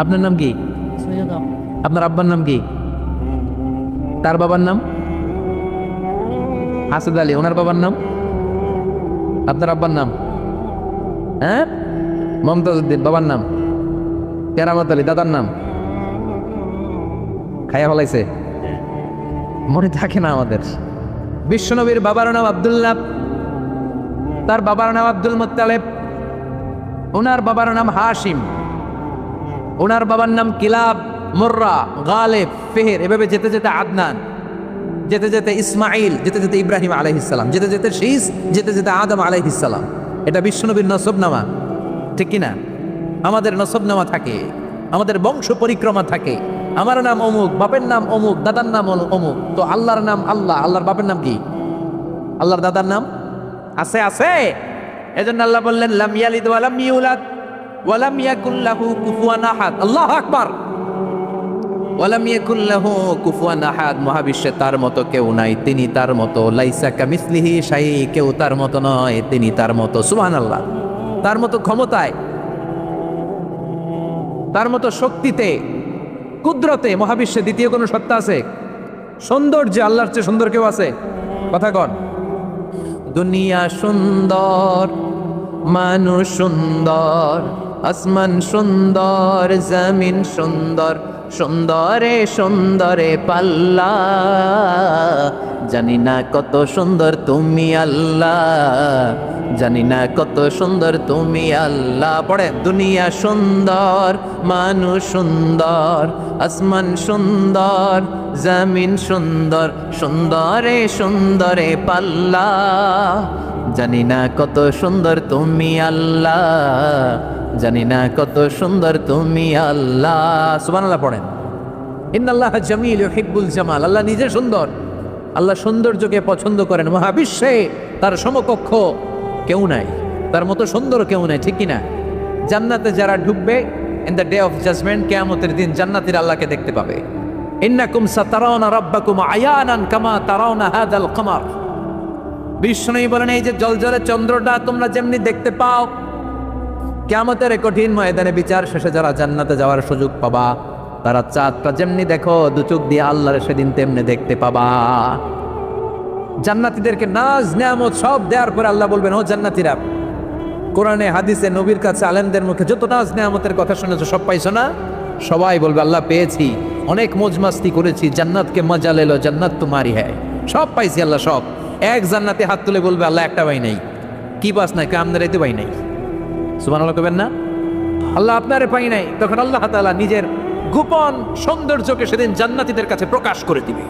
আপনার নাম কি? আপনার আব্বার নাম কি? তার বাবার নাম হাসেদ আলী, ওনার বাবার নাম? আপনার আব্বার নাম? হ্যাঁ, মমতাজ উদ্দিন। বাবার নাম কেরামত আলী। দাদার নাম খাইয়া ফলাইছে, মনে থাকে না আমাদের। বিশ্বনবীর বাবার নাম আব্দুল্লাহ, তার বাবার নাম আব্দুল মুত্তালিব, ওনার বাবার নাম হাশিম, ওনার বাবার নাম কিলাব, মুররা, গালিব, ফিহর। এভাবে যেতে যেতে আদনান, যেতে যেতে ইসমাইল, যেতে যেতে ইব্রাহিম আলাইহিস সালাম, যেতে যেতে শীস, যেতে যেতে আদম আলাইহিস সালাম। এটা বিশ্বনবীর নসবনামা, ঠিক কিনা? আমাদের নসবনামা থাকে, আমাদের বংশ পরিক্রমা থাকে। আমার নাম অমুক, বাপের নাম অমুক, দাদার নাম অমুক। তো আল্লাহর নাম আল্লাহ, আল্লাহর বাপের নাম কি? আল্লাহর দাদার নাম আছে? আছে। এজন্য আল্লাহ বললেন, লাম ইয়ালিদ ওয়া লাম ইউলাদ ওয়া লাম ইয়াকুল লাহু কুফুয়ান আহাদ। আল্লাহু আকবার। ওয়া লাম ইয়াকুল লাহু কুফুয়ান আহাদ। মহাবিশ্বে তার মতো কেউ নাই, তিনি তার মতো। লাইসা কামিসলিহি শাই, কেউ তার মতো নয়, তিনি তার মতো। সুবহানাল্লাহ। তার মতো ক্ষমতায়, তার মতো শক্তিতে, কুদরতে মহাবিশ্বে দ্বিতীয় কোনো সত্তা আছে? সৌন্দর্যে আল্লাহর চেয়ে সুন্দর কেউ আছে? কথা কন। দুনিয়া সুন্দর, মানুষ সুন্দর, আসমান সুন্দর, জমিন সুন্দর, সুন্দরে সুন্দরে পাল্লা। জানি না কত সুন্দর তুমি আল্লাহ, জানি না কত সুন্দর তুমি আল্লাহ। পড়ে, দুনিয়া সুন্দর, মানুষ সুন্দর, আসমান সুন্দর, জমিন সুন্দর, সুন্দরে সুন্দরে পাল্লা। জানি না কত সুন্দর তুমি আল্লাহ, জানি না কত সুন্দর তুমি আল্লাহ। সুবহানাল্লাহ পড়েন। ইন্নাল্লাহা জামিল ইউহিব্বুল জামাল। আল্লাহ নিজে সুন্দর, আল্লাহ সৌন্দর্যকে পছন্দ করেন। মহাবিশ্বে তার সমকক্ষ কেউ নাই, তার মতো সুন্দর কেউ নাই, ঠিক কিনা? জান্নাতে যারা ঢুকবে in the day of judgement, কিয়ামতের দিন জান্নাতীরা আল্লাহকে দেখতে পাবে। ইন্নাকুম সাতারাউনা রাব্বাকুম আয়ানান কামা তারাউনা হাযাল কমার। বিষ্ণু বলেন এই যে জলজলে চন্দ্রটা তোমরা যেমনি দেখতে পাও, কিয়ামতের কঠিন ময়দানে বিচার শেষে যারা জান্নাতে যাওয়ার সুযোগ পাবা তারা চাঁদটা যেমনি দেখো দু চোখ দিয়ে আল্লাহর সেদিন তেমনি দেখতে পাবা। জান্নাতীদেরকে নাজ নিয়ামত সব দেওয়ার পরে আল্লাহ বলবেন, ও জান্নাতীরা, কোরআনে হাদিসে নবীর কাছে আলেমদের মুখে যত নাজ নিয়ামতের কথা শুনেছো সব পাইছো না? সবাই বলবে আল্লাহ পেয়েছি, অনেক মজমাস্তি করেছি, জান্নাতকে মজা লেলো, জান্নাত তোমারই হ্যায়, সব পাইছি আল্লাহ সব। এক জান্নাতে হাত তুলে বলবে আল্লাহ একটা পাই নাই। কি পাস নাই? কামদের রাইতে পাই নাই। সুবহানাল্লাহ কবেন না? আল্লাহ আপনারে পাই নাই। তখন আল্লাহ তাআলা নিজের গোপন সৌন্দর্যকে সেদিন জান্নাতীদের কাছে প্রকাশ করে দিবে।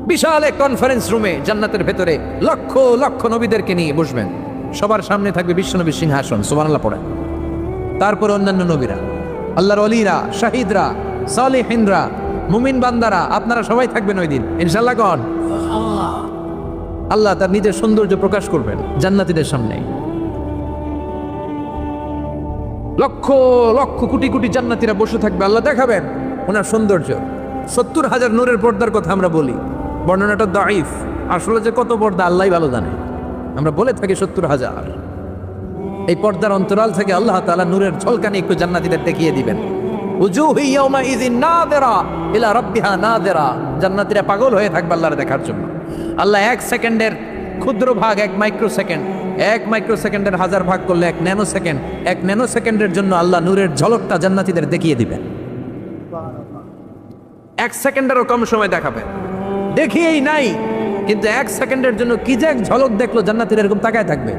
বিশাল এক কনফারেন্স রুমে জান্নাতের ভেতরে লক্ষ লক্ষ নবীদেরকে নিয়ে বসবেন, সবার সামনে থাকবে বিশ্বনবীর সিংহাসন। সুবহানাল্লাহ পড়েন। তারপর অন্যান্য নবীরা, আল্লাহর ওলিরা, শাহিদরা, সালেহিনরা, মুমিন বান্দারা, আপনারা সবাই থাকবেন ওই দিন ইনশাআল্লাহ। কোন আল্লাহ তার নিজের সৌন্দর্য প্রকাশ করবেন জান্নাতীদের সামনে। লক্ষ লক্ষ কোটি কোটি জান্নাতীরা বসে থাকবে, আল্লাহ দেখাবেন ওনার সৌন্দর্য। 70,000 নূরের পর্দার কথা আমরা বলি, বর্ণনাটা দাঈফ, আসলে যে কত পর্দা আল্লাহই ভালো জানে। আমরা বলে থাকি 70,000। এই পর্দার অন্তরাল থেকে আল্লাহ তাআলা নূরের ঝলকানি একটু জান্নাতীদের দেখিয়ে দিবেন। উজুহু ইয়াওমাইযিন নাযিরা ইলা রাব্বিহা নাযিরা। জান্নাতীরা পাগল হয়ে থাকবে আল্লাহর দেখার জন্য। আল্লাহ এক সেকেন্ডের ক্ষুদ্র ভাগ, এক মাইক্রো সেকেন্ড, এক মাইক্রো সেকেন্ডের 1000 ভাগ করলে এক ন্যানো সেকেন্ড, এক ন্যানো সেকেন্ডের জন্য আল্লাহ নূরের ঝলকটা জান্নাতীদের দেখিয়ে দিবেন। এক সেকেন্ডেরও কম সময় দেখাবে, দেখিয়েই নাই, কিন্তু এক সেকেন্ডের জন্য কি যে এক ঝলক দেখলো জান্নাতীরা এরকম তাকায় থাকবে।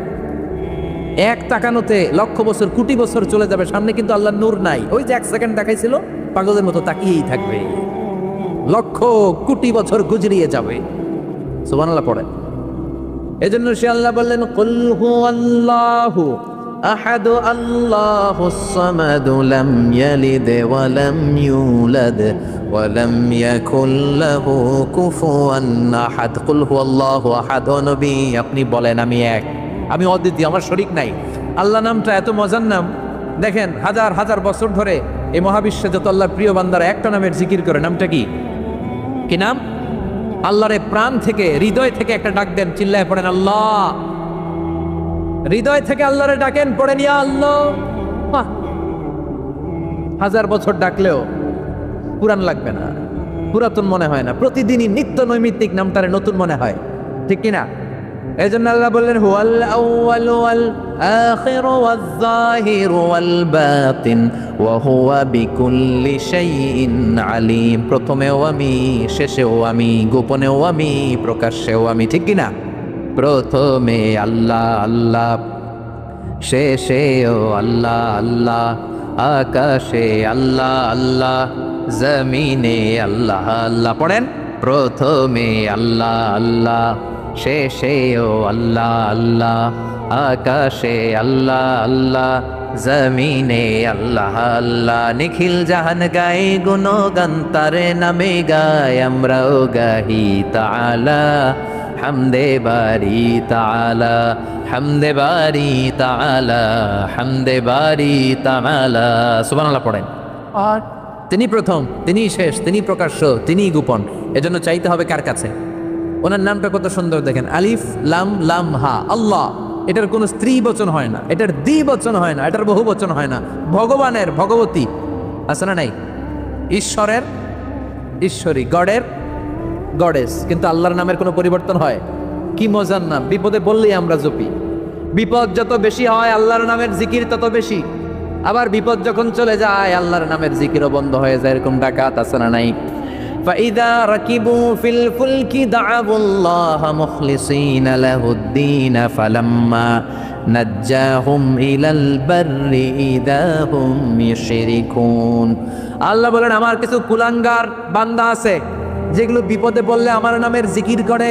এক তাকানোতে লক্ষ বছর কোটি বছর চলে যাবে, সামনে কিন্তু আল্লাহর নূর নাই। ওই যে এক সেকেন্ড দেখাইছিল, পাগলের মতো তাকিয়েই থাকবে, লক্ষ কোটি বছর গুজরিয়ে যাবে। সুবহানাল্লাহ পড়ে। এজন্য সে আল্লাহ বললেন, কুল হুয়াল্লাহু আহাদু আল্লাহুস সামাদু লাম ইয়ালিদ ওয়া লাম ইউলাদ ওয়া লাম ইয়াকুল লাহু কুফুয়ান আহাদ। কুল হুয়াল্লাহু আহাদ। ও নবী আপনি বলেন আমি এক, আমি অদ্বিতীয়, আমার শরীক নাই। আল্লাহ নামটা এত মজার নাম, দেখেন হাজার হাজার বছর ধরে এই মহাবিশ্বে যত আল্লাহর প্রিয় বান্দারা একটা নামের জিকির করে। নামটা কি? কি নাম? আল্লাহরে প্রাণ থেকে, হৃদয় থেকে একটা ডাক দেন, চিল্লায় পড়েন আল্লাহ। হৃদয় থেকে আল্লাহরে ডাকেন, পড়েন ইয়া আল্লাহ। হাজার বছর ডাকলেও পুরান লাগবে না, পুরাতন মনে হয় না। প্রতিদিনই নিত্য নৈমিত্তিক নামটারে নতুন মনে হয়, ঠিক কিনা? এই জন্য আল্লাহ বললেন, হুয়াল আউয়ালু ওয়াল আখিরু ওয়াজ যাহিরু ওয়াল বাতিন ওয়া হুয়া বিকুল্লি শাইইন আলিম। প্রথমেও আমি, শেষেও আমি, গোপনেও আমি, প্রকাশ্যেও আমি, ঠিক কিনা? প্রথমে আল্লাহ আল্লাহ, শেষেও আল্লাহ আল্লাহ, আকাশে আল্লাহ আল্লাহ, জমিনে আল্লাহ আল্লাহ। পড়েন, প্রথমে আল্লাহ আল্লাহ, শেষেও আল্লাহ আল্লাহ, আকাশে আল্লাহ আল্লাহ, জমিনে আল্লাহ আল্লাহ। নিখিল জাহান গায়ে গুণগান, তারে নামে গায় আমরাও গাহি তাআলা, হামদে বারি তাআলা, হামদে বারি তাআলা, হামদে বারি তাআলা। সুবহানাল্লাহ পড়েন। আর তিনি প্রথম, তিনি শেষ, তিনি প্রকাশ্য, তিনি গোপন। এজন্য চাইতে হবে কার কাছে? ওনার নামটা কত সুন্দর দেখেন, আলিফ লাম লাম হা, আল্লাহ। এটার কোনো স্ত্রী বচন হয় না, এটার দ্বিবচন হয় না, এটার বহু বচন হয় না। ভগবানের ভগবতী আছে না নাই? ঈশ্বরের ঈশ্বরী, গডের গডেস। কিন্তু আল্লাহর নামের কোনো পরিবর্তন হয়? কি মজার নাম! বিপদে বললেই আমরা জপি। বিপদ যত বেশি হয় আল্লাহর নামের জিকির তত বেশি। আবার বিপদ যখন চলে যায় আল্লাহর নামের জিকিরও বন্ধ হয়ে যায়। এরকম ডাকাত আছে না নাই? فإذا ركبوا في الفلك دعوا الله مخلصين له الدين فلما نجاهم إلى البر إذا هم يشركون। আল্লাহ বলেন, আমার কিছু কুলাঙ্গার বান্দা আছে যেগুলো বিপদে পড়লে আমার নামের জিকির করে,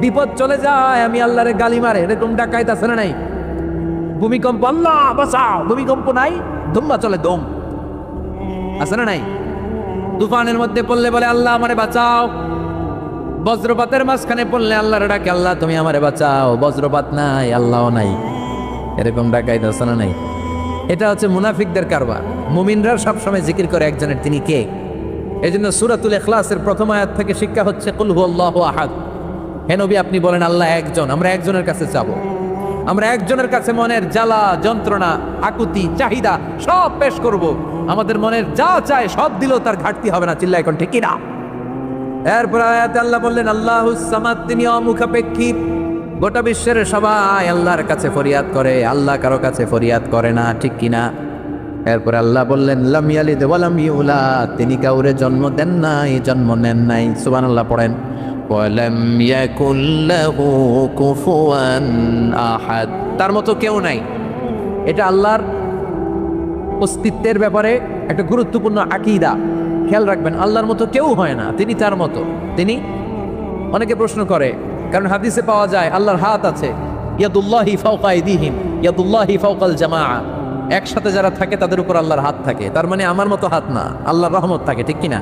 বিপদ চলে যায় আমি আল্লাহরে গালি মারে। এরকম ডাকাইত আছে না নাই? ভূমিকম্প, আল্লাহ বাঁচাও, ভূমিকম্প নাই, ধুম্বা চলে দম, আছে না নাই? তুফানের মধ্যে পড়লে বলে আল্লাহ আমারে বাঁচাও। বজ্রপাতের মাঝখানে পড়লে আল্লাহর ডাকে, আল্লাহ তুমি আমারে বাঁচাও। বজ্রপাত নাই, আল্লাহও নাই। এরকম ডাকাইত আছে না নাই? এটা হচ্ছে মুনাফিকদের কারবার। মুমিনরা সবসময় জিকির করে একজনের, তিনি কে? এই জন্য সূরাতুল ইখলাসের প্রথম আয়াত থেকে শিক্ষা হচ্ছে কুল হুয়াল্লাহু আহাদ। হে নবী, আপনি বলেন আল্লাহ একজন, আমরা একজনের কাছে যাব। আমরা একজনের কাছে মনের জ্বালা যন্ত্রণা আকুতি চাহিদা সব পেশ করব। আমাদের মনের যা চায় সব দিলেও তার ঘাটতি হবে না। চিল্লা এখন ঠিক কিনা? এরপর আয়াতে আল্লাহ বললেন আল্লাহুস সামাদ, তিনি অমুখাপেক্ষী। গোটা বিশ্বের সবাই আল্লাহর কাছে ফরিয়াদ করে, আল্লাহ কারো কাছে ফরিয়াদ করে না, ঠিক কিনা? এরপর আল্লাহ বললেন লাম ইয়ালিদ ওয়া লাম ইউলাদ, তিনি কাউরে জন্ম দেন নাই, জন্ম নেন নাই। সুবহানাল্লাহ পড়েন। ওয়ালাম ইয়াকুল লাহু কুফুয়ান আহাদ, তার মতো কেউ নাই। এটা আল্লাহর অস্তিত্বের ব্যাপারে একটা গুরুত্বপূর্ণ আকীদা। খেয়াল রাখবেন, আল্লাহর মতো কেউ হয় না, তিনি তার মতো। তিনি, অনেকে প্রশ্ন করে, কারণ হাদিসে পাওয়া যায় আল্লাহর হাত আছে, ইয়াদুল্লাহি ফাওকা আইদিহিম, ইয়াদুল্লাহি ফাওকাল জামাআ, একসাথে যারা থাকে তাদের উপর আল্লাহর হাত থাকে। তার মানে আমার মতো হাত না, আল্লাহর রহমত থাকে, ঠিক কিনা?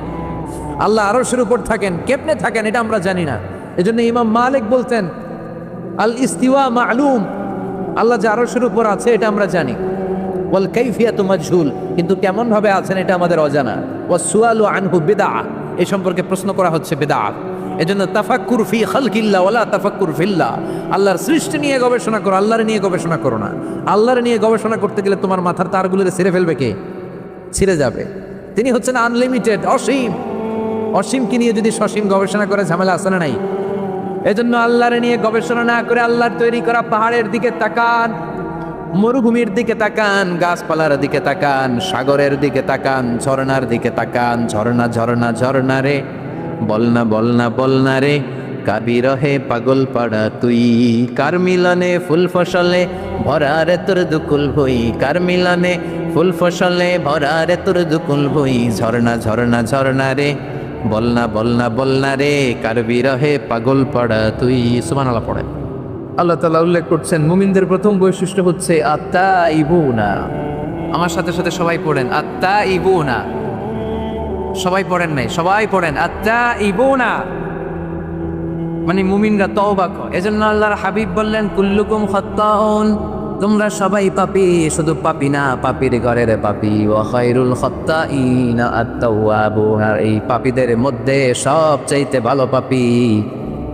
আল্লাহ আরশের উপর থাকেন, কেমনে থাকেন এটা আমরা জানি না। এজন্য ইমাম মালিক বলতেন আল ইস্তিওয়া মা'লুম, আল্লাহ যে আরশের উপর আছে এটা আমরা জানি। ওয়াল কাইফিয়াতু মাজহুল, কিন্তু কেমন ভাবে আছেন এটা আমাদের অজানা। ওয়াস সুআলু আনহু বিদআ, এই সম্পর্কে প্রশ্ন করা হচ্ছে বিদআত। এজন্য তাফাক্কুর ফি খালকিল্লাহ ওয়ালা তাফাক্কুর ফিল্লাহ, আল্লাহর সৃষ্টি নিয়ে গবেষণা করো, আল্লাহর নিয়ে গবেষণা করো না। আল্লাহর নিয়ে গবেষণা করতে গেলে তোমার মাথার তারগুলো ছিঁড়ে ফেলবে কে? ছিঁড়ে যাবে। তিনি হচ্ছেন আনলিমিটেড, অসীম। অসীমকে নিয়ে যদি সসীম গবেষণা করে ঝামেলা আছে না নাই? এজন্য আল্লাহর নিয়ে গবেষণা না করে আল্লাহর তৈরি করা পাহাড়ের দিকে তাকান, মরুভূমির দিকে তাকান, গাছপালার দিকে তাকান, সাগরের দিকে তাকান, ঝর্ণার দিকে তাকান। ঝর্ণা ঝর্ণা ঝর্ণা রে, বলনা বলনা বলনা রে, কাবি রহে পাগল পাড়া তুই। কার মিলনে ফুল ফসলে ভরা রে তোর দুকুল ভই, কার মিলনে ফুল ফসলে ভরা রে তোর দুকুল ভই। ঝর্ণা ঝর্ণা ঝর্ণা রে, বলনা বলনা বলনা রে, কার বিরহে পাগল পাড়া তুই। সুবহানাল্লাহ পড়েন। আল্লাহ তাআলা উল্লেখ করছেন মুমিনদের প্রথম বৈশিষ্ট্য হচ্ছে আত্তাইবুনা। আমার সাথে সাথে সবাই পড়েন আত্তাইবুনা। সবাই পড়েন নাই, সবাই পড়েন আত্তাইবুনা, মানে মুমিনরা তওবা করে। এজন্য আল্লাহর হাবিব বললেন কুল্লুকুম খাত্তাউন, তোমরা সবাই পাপী, শুধু পাপী না, পাপীর ঘরের পাপী। ওয়া খায়রুল খাত্তাইনা আত-তাওয়াবুন, আর এই পাপীদের মধ্যে সবচাইতে ভালো পাপী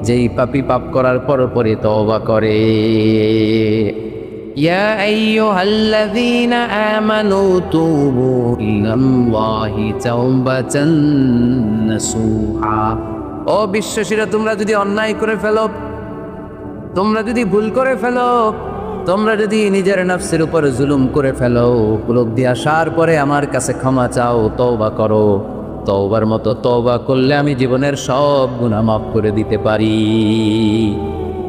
যেই পাপী পাপ করার পরপরই তওবা করে। ইয়া আইয়ুহাল্লাযীনা আমানু তুবু ইলাল্লাহি তাওবাতান নাসুহা, ও বিশ্বাসীরা, তোমরা যদি অন্যায় করে ফেলো, তোমরা যদি ভুল করে ফেলো, তোমরা যদি নিজের নফসের উপর জুলুম করে ফেলো, উপলব্ধি আসার পরে আমার কাছে ক্ষমা চাও, তওবা করো। তওবার মতো তওবা করলে আমি জীবনের সব গুনাহ মাফ করে দিতে পারি।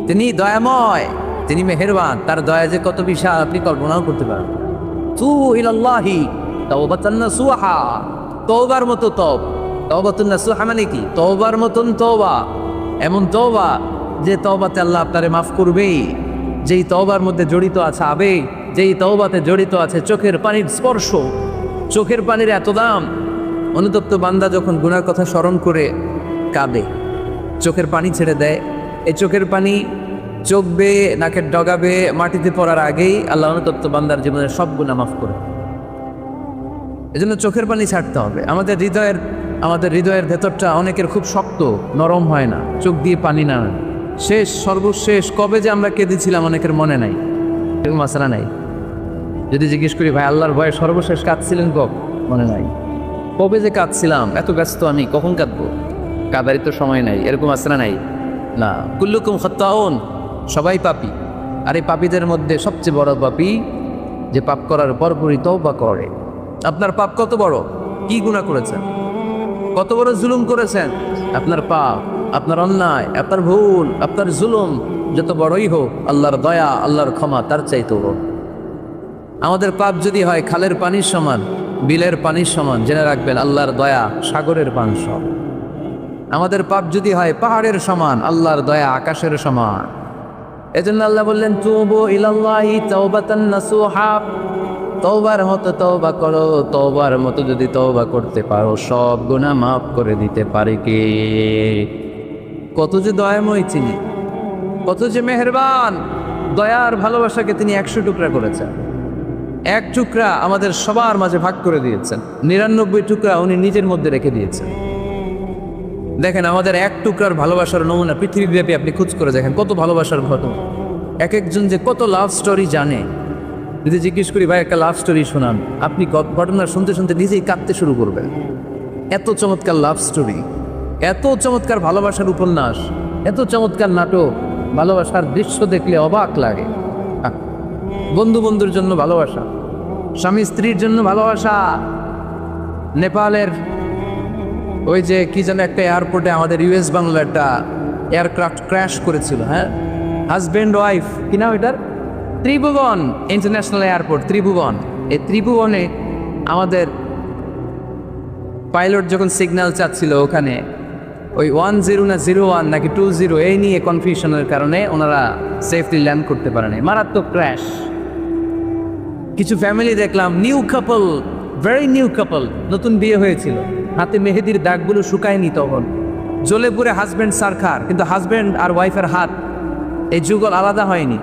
তিনি দয়াময়, তিনি মেহেরবান, তার দয়া যে কত বিশাল আপনি কল্পনাও করতে পারেন। তুবু ইলাল্লাহি তাওবাতান নাসুহা, তওবার মতো তওবাতুন নাসুহা মানে কি? তওবার মতন তওবা, এমন তওবা যে তওবাতে আল্লাহ আপনারে মাফ করবেই, যেই তওবার মধ্যে জড়িত আছে আবেগ, যেই তওবাতে জড়িত আছে চোখের পানির স্পর্শ। চোখের পানির এত দাম, অনুতপ্ত বান্দা যখন গুনার কথা স্মরণ করে কাঁদে, চোখের পানি ছেড়ে দেয়, এই চোখের পানি চোখ বেয়ে নাকের ডগাবে মাটিতে পড়ার আগেই আল্লাহ অনুতপ্ত বান্দার জীবনের সব গুনাহ মাফ করে। এজন্য চোখের পানি ছাড়তে হবে। আমাদের হৃদয়ের ভেতরটা অনেকের খুব শক্ত, নরম হয় না, চোখ দিয়ে পানি না। সর্বশেষ কবে যে আমরা কেঁদেছিলাম অনেকের মনে নাই, এরকম মাসালা নাই। যদি জিজ্ঞেস করি ভাই আল্লাহর ভয়ে সর্বশেষ কাঁদছিলেন মনে নাই। কবে যে কাঁদছিলাম, এত ব্যস্ত আমি, কখন কাঁদবো, কাঁদারই তো সময় নাই, এরকম মাসালা নাই না। কুল্লুকুম খাত্তাউন, সবাই পাপী। আর এই পাপীদের মধ্যে সবচেয়ে বড় পাপী যে পাপ করার পরপরই তওবা করে। আপনার পাপ কত বড়? কি গুনাহ করেছেন? কত বড় জুলুম করেছেন? আপনার পাপ, আপনার অন্যায়, আপনার ভুল, আপনার জুলুম যত বড়ই হোক, আল্লাহর দয়া, আল্লাহর ক্ষমা তার চাইতে বড়। আমাদের পাপ যদি হয় খালের পানির সমান, বিলের পানির সমান, জেনে রাখবেন আল্লাহর দয়া সাগরের পান সম। আমাদের পাপ যদি হয় পাহাড়ের সমান, আল্লাহর দয়া আকাশের সমান। এজন্য আল্লাহ বললেন তুবু ইলাল্লাহি তাওবাতান নাসুহা, তওবার মতো তওবা করো। তওবার মতো যদি তওবা করতে পারো, সব গুনাহ মাফ করে দিতে পারে কে? কত যে দয়াময় তিনি, কত যে মেহেরবান, দয়ার ভালোবাসাকে তিনি 100 টুকরা করেছেন। এক টুকরা আমাদের সবার মাঝে ভাগ করে দিয়েছেন, 99 টুকরা উনি নিজের মধ্যে রেখে দিয়েছেন। দেখেন আমাদের এক টুকরার ভালোবাসার নমুনা পৃথিবীব্যাপী আপনি খোঁজ করে দেখেন কত ভালোবাসার ঘটনা। এক একজন যে কত লাভ স্টোরি জানে। যদি জিজ্ঞেস করি ভাই একটা লাভ স্টোরি শোনান, আপনি ঘটনা শুনতে শুনতে নিজেই কাঁদতে শুরু করবেন। এত চমৎকার লাভ স্টোরি, এত চমৎকার ভালোবাসার উপন্যাস, এত চমৎকার নাটক, ভালোবাসার দৃশ্য দেখলে অবাক লাগে। বন্ধু বন্ধুর জন্য ভালোবাসা, স্বামী স্ত্রীর জন্য ভালোবাসা। নেপালের ওই যে কি যেন একটা এয়ারপোর্টে আমাদের ইউএস বাংলা একটা এয়ারক্রাফট ক্র্যাশ করেছিল, হ্যাঁ, হাজব্যান্ড ওয়াইফ, কি নাম এটার, ত্রিভুবন ইন্টারন্যাশনাল এয়ারপোর্ট, ত্রিভুবন। এই ত্রিভুবনে আমাদের পাইলট যখন সিগন্যাল চাচ্ছিল ওখানে ওই 10 না 01 নাকি 20 এই নিয়ে কনফিউশনের কারণে ওনারা সেফলি ল্যান্ড করতে পারেনি, মারাত্মক ক্র্যাশ। কিছু ফ্যামিলি দেখলাম, নিউ কাপল, ভেরি নিউ কাপল, নতুন বিয়ে হয়েছিল, হাতে মেহেদির দাগগুলো শুকায়নি তখন, জ্বলে পুড়ে হাজব্যান্ড সারখার, কিন্তু হাজব্যান্ড আর ওয়াইফের হাত এই যুগল আলাদা হয়নি।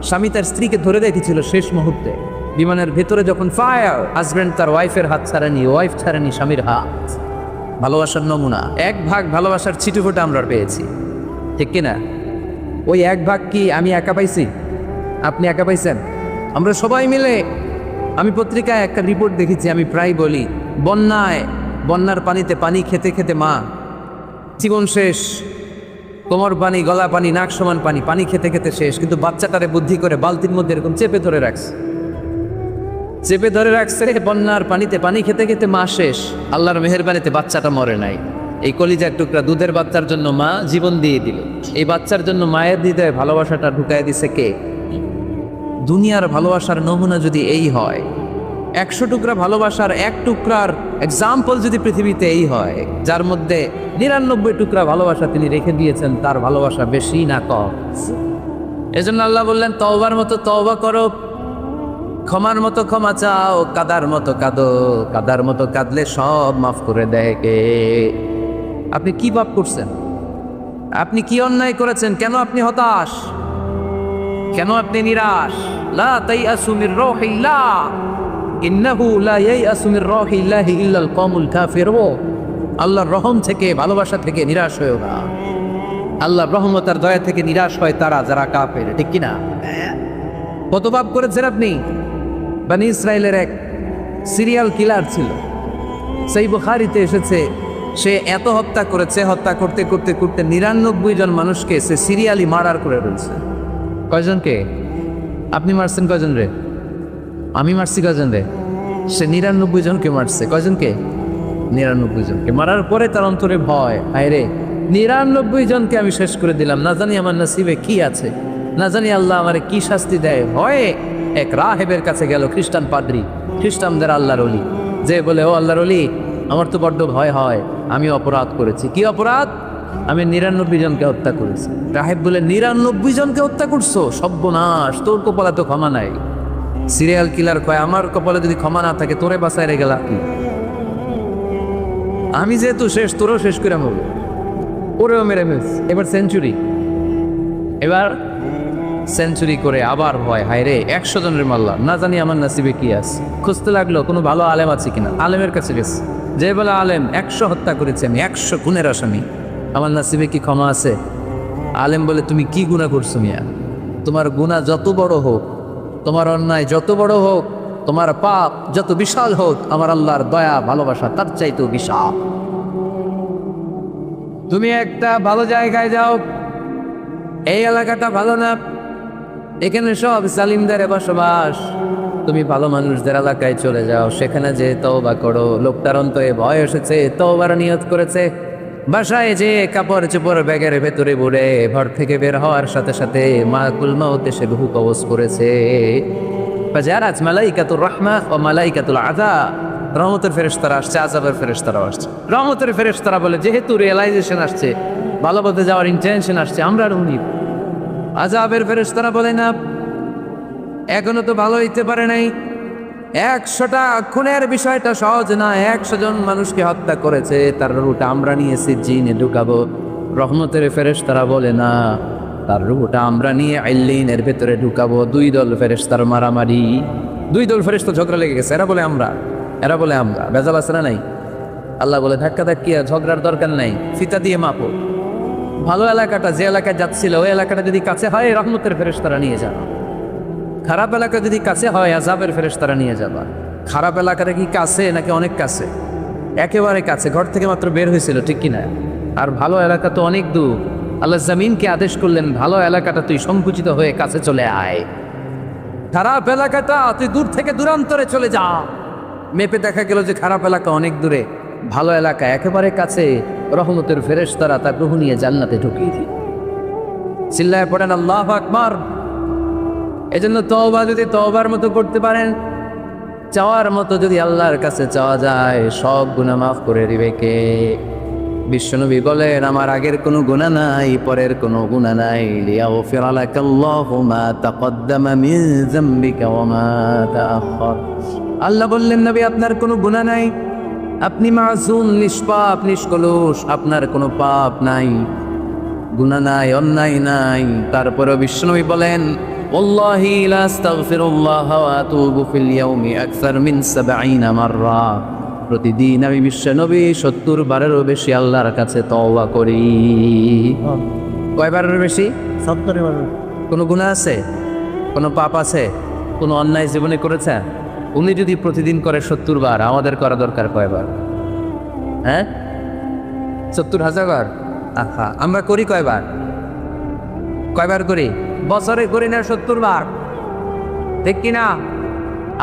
স্বামী তার স্ত্রীকে ধরে রেখেছিল শেষ মুহূর্তে, বিমানের ভেতরে যখন ফায়ার, হাজব্যান্ড তার ওয়াইফের হাত ছাড়েনি, ওয়াইফ ছাড়েনি স্বামীর হাত। ভালোবাসার নমুনা। এক ভাগ ভালোবাসার ছিটুফোঁটা আমরা পেয়েছি, ঠিক কিনা? ওই এক ভাগ কি আমি একা পাইছি? আপনি একা পাইছেন? আমরা সবাই মিলে। আমি পত্রিকায় একটা রিপোর্ট দেখেছি, আমি প্রায় বলি, বন্যার পানিতে পানি খেতে খেতে মা জীবন শেষ, কোমর পানি, গলা পানি, নাক সমান পানি, পানি খেতে খেতে শেষ, কিন্তু বাচ্চাটারে বুদ্ধি করে বালতির মধ্যে এরকম চেপে ধরে রাখছে, বন্যার পানিতে পানি খেতে খেতে মা শেষ। আল্লাহর মেহেরবানিতে বাচ্চাটা মরে নাই। এই কলিজার টুকরা দুধের বাচ্চার জন্য মা জীবন দিয়ে দিল। এই বাচ্চার জন্য মায়ের হৃদয়ে ভালোবাসাটা ঢুকায় দিছে কে? দুনিয়ার ভালোবাসার নমুনা যদি এই হয়, 100 টুকরা ভালোবাসার এক টুকরার এক্সাম্পল যদি পৃথিবীতে এই হয়, যার মধ্যে 99 টুকরা ভালোবাসা তিনি রেখে দিয়েছেন, তার ভালোবাসা বেশি না কম? এজন্য আল্লাহ বললেন, তওবার মতো তওবা করো, ক্ষমার মতো ক্ষমা চাও, কাদার মতো কাঁদো, কাদার মতো কাঁদলে সব মাফ করে দেয় কে? আপনি কি পাপ করছেন? আপনি কি অন্যায় করেছেন? কেন আপনি হতাশ? কেন আপনি নিরাশ? লা তাইয়াসু মির রাহিল্লাহ, ইন্নাহু লা ইয়াইয়াসু মির রাহিল্লাহি ইল্লাল কওমুল কাফিরুন। আল্লাহর রহম থেকে, ভালোবাসা থেকে নিরাশ হয়ো না। আল্লাহর রহমত আর দয়া থেকে নিরাশ হয় তারা যারা কাফের, ঠিক কিনা? কত পাপ করেছেন আপনি? বনি ইসরায়েলের এক সিরিয়াল কিলার ছিল, সেই বুখারীতে এসেছে, সে এত হত্যা করেছে, হত্যা করতে করতে করতে 99 জন মানুষকে সে সিরিয়ালি মার্ডার করে রয়েছে। কয়জনকে? আপনি মারছেন কয়জন রে? আমি মারছি কয়জন রে? সে 99 জনকে মারছে। কয়জনকে? 99 জনকে। মারার পরে তার অন্তরে ভয়, হায় রে 99 জনকে আমি শেষ করে দিলাম, না জানি আমার নসিবে কি আছে, না জানি আল্লাহ আমারে কি শাস্তি দেয়। ভয়ে এক রাহেবের কাছে গেল, খ্রিস্টান পাদ্রী, খ্রিস্টানদের আল্লাহর ওলি, যে বলে, ও আল্লাহর ওলি, আমার তো বড্ড ভয় হয়, আমি অপরাধ করেছি। কি অপরাধ? আমি 99 জনকে হত্যা করেছি। রাহেব বলে, 99 জনকে হত্যা করছো? সর্বনাশ, তোর কপালে তো ক্ষমা নাই। সিরিয়াল কিলার কয়, আমার কপালে যদি ক্ষমা না থাকে তোরে বাঁচায় রে গেলা কি? আমি যেহেতু শেষ, তোরও শেষ করে মরবো, ওরেও মেরে মিস। এবার সেঞ্চুরি করে আবার ভয়, হায় রে 100 জনের মারলাম, না জানি আমার নসিবে কি আছে। খুঁজতে লাগলো কোনো ভালো আলেম আছে কিনা, আলেমের কাছে গেছে, যে বলে, আলেম 100 হত্যা করেছি আমি, 100 খুনের আসামি, আমার নসিবে কি ক্ষমা আছে? আলেম বলে, তুমি কি গুনাহ করছো মিয়া? তোমার গুনাহ যত বড় হোক, তোমার অন্যায় যত বড় হোক, তোমার পাপ যত বিশাল হোক, আমার আল্লাহর দয়া ভালোবাসা তার চাইতেও বিশাল। তুমি একটা ভালো জায়গায় যাও, এই এলাকাটা ভালো না, এখানে সব জালিমদের বসবাস, তুমি ভালো মানুষদের এলাকায় চলে যাও, সেখানে যে তওবা করো। লোকটার অন্তরে ভয় এসেছে, তওবার নিয়ত করেছে, বাসায় যে কাপড় চোপড় ব্যাগের ভেতরে ভরে ঘর থেকে বের হওয়ার সাথে সাথে মালাকুল মাউত এসে রূহ কবজ করেছে। ফাজারাত মালাইকাতুর রাহমা ওয়া মালাইকাতুল আযাব, রহমতের ফেরেশতারা আসছে, আযাবের ফেরেশতারাও আসছে। রহমতের ফেরেশতারা বলে, যেহেতু রিয়েলাইজেশন আসছে, ভালো পথে যাওয়ার ইন্টেনশন আসছে, আমরা রুনি। আযাবের ফেরেশতারা বলে, না, এখনো তো ভালো হইতে পারে নাই, 100টা খুনের বিষয়টা সহজ না, 100 জন মানুষকে হত্যা করেছে, তার রুটা আমরা নিয়েছি জিনে ঢুকাবো। রহমতের ফেরেশতারা বলে, না, তার রূহটা আমরা নিয়ে আইল্লিনের ভেতরে ঢুকাবো। দুই দল ফেরেশতার মারামারি, দুই দল ফেরেশতা ঝগড়া লেগে গেছে, এরা বলে আমরা, এরা বলে আমরা, বেজাল আছে না নাই? আল্লাহ বলে ধাক্কা ধাক্কি আর ঝগড়ার দরকার নাই, ফিতা দিয়ে মাপো। ভালো এলাকাটা যে এলাকায় যাচ্ছিল ওই এলাকাটা যদি কাছে হয় রহমতের ফেরেশতারা নিয়ে যাবা, খারাপ এলাকা যদি কাছে হয় আযাবের ফেরেশতারা নিয়ে যাবা। খারাপ এলাকাটা কি কাছে নাকি অনেক কাছে? একেবারে কাছে, ঘর থেকে মাত্র বের হয়েছিল, ঠিক কিনা? আর ভালো এলাকা তো অনেক দূর। আল্লাহ জমিনকে আদেশ করলেন, ভালো এলাকাটা তুই সংকুচিত হয়ে কাছে চলে আয়, খারাপ এলাকাটা তুই দূর থেকে দূরান্তরে চলে যা। মেপে দেখা গেল যে খারাপ এলাকা অনেক দূরে, ভালো এলাকা একেবারে কাছে। রহমতের ফেরেশতারা তার রূহ নিয়ে জান্নাতে ঢুকিয়ে দিল। চিল্লায় পড়েন আল্লাহু আকবার। এজন্য তওবা যদি তওবার মতো করতে পারেন, চাওয়ার মতো যদি আল্লাহর কাছে চাওয়া যায়, সব গুনাহ মাফ করে দিবে কে? বিশ্বনবী বলেন, আমার আগের কোনো গুনাহ নাই, পরের কোনো গুনাহ নাই। লিয়াগফির লাকাল্লাহু মা তাকদ্দামা মিন যামবিকা ওয়া মা তাআখার। আল্লাহ বললেন, নবী আপনার কোনো গুনাহ নাই, আপনি মাসুম, নিষ্পাপ, নিষ্কলুষ, আপনার কোনো পাপ নাই, গুনাহ নাই, অন্যায় নাই। তারপরে বিশ্বনবী বলেন, ওয়াল্লাহি লা আস্তাগফিরুল্লাহ ওয়া আতুবু ফিল ইয়াউমি আকসার মিন ৭০ মাররা। প্রতিদিন আমি বিশ্বনবী ৭০ বারেরও বেশি আল্লাহর কাছে তওবা করি। কয়বারের বেশি? ৭০ বার। কোনো গুনাহ আছে? কোনো পাপ আছে? কোনো অন্যায় জীবনে করেছে? উনি যদি প্রতিদিন করে ৭০ বার, আমাদের করা দরকার কয়বার? হ্যাঁ, ৭০,০০০ বার। আহা, আমরা করি কয়বার? কয়বার করি? বছরে করি না ৭০ বার, ঠিক কিনা?